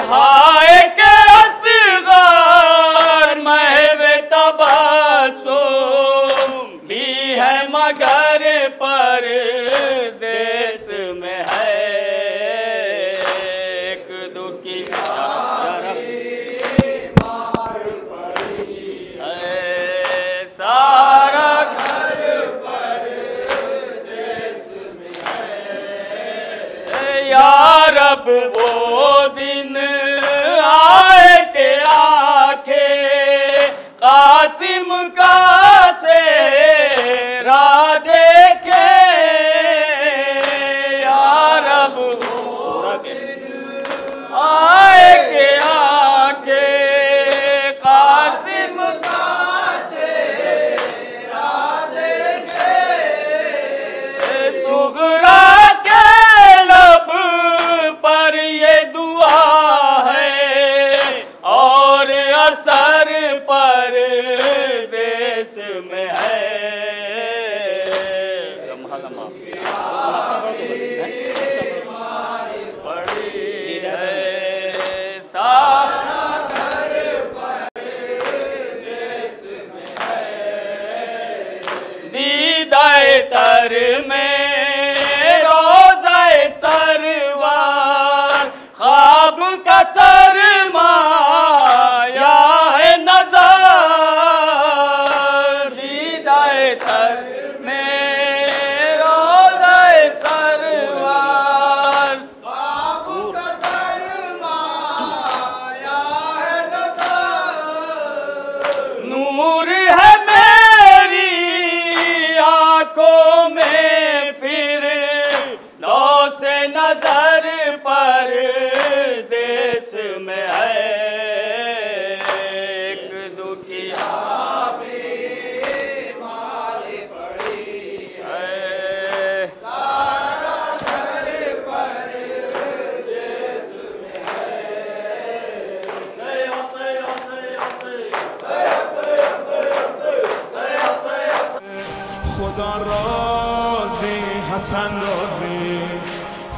हाय के असगर महवे तबस्सुम भी है मगर परदेस में है। एक दुखी मार पड़ी है, सारा घर परदेस में है। या रब वो दिन आए के आखे कासिम का सेरा देखे। या रब वो दिन आए के आखे कासिम का सेरा देखे। सुगरा के लब पर ये दुआ है और असर पर देश में है। नजर पर देश में है एक दुखिया बीमार पड़ी है सारा घर पर देश में है खुदा राज़ी हसन राज़ी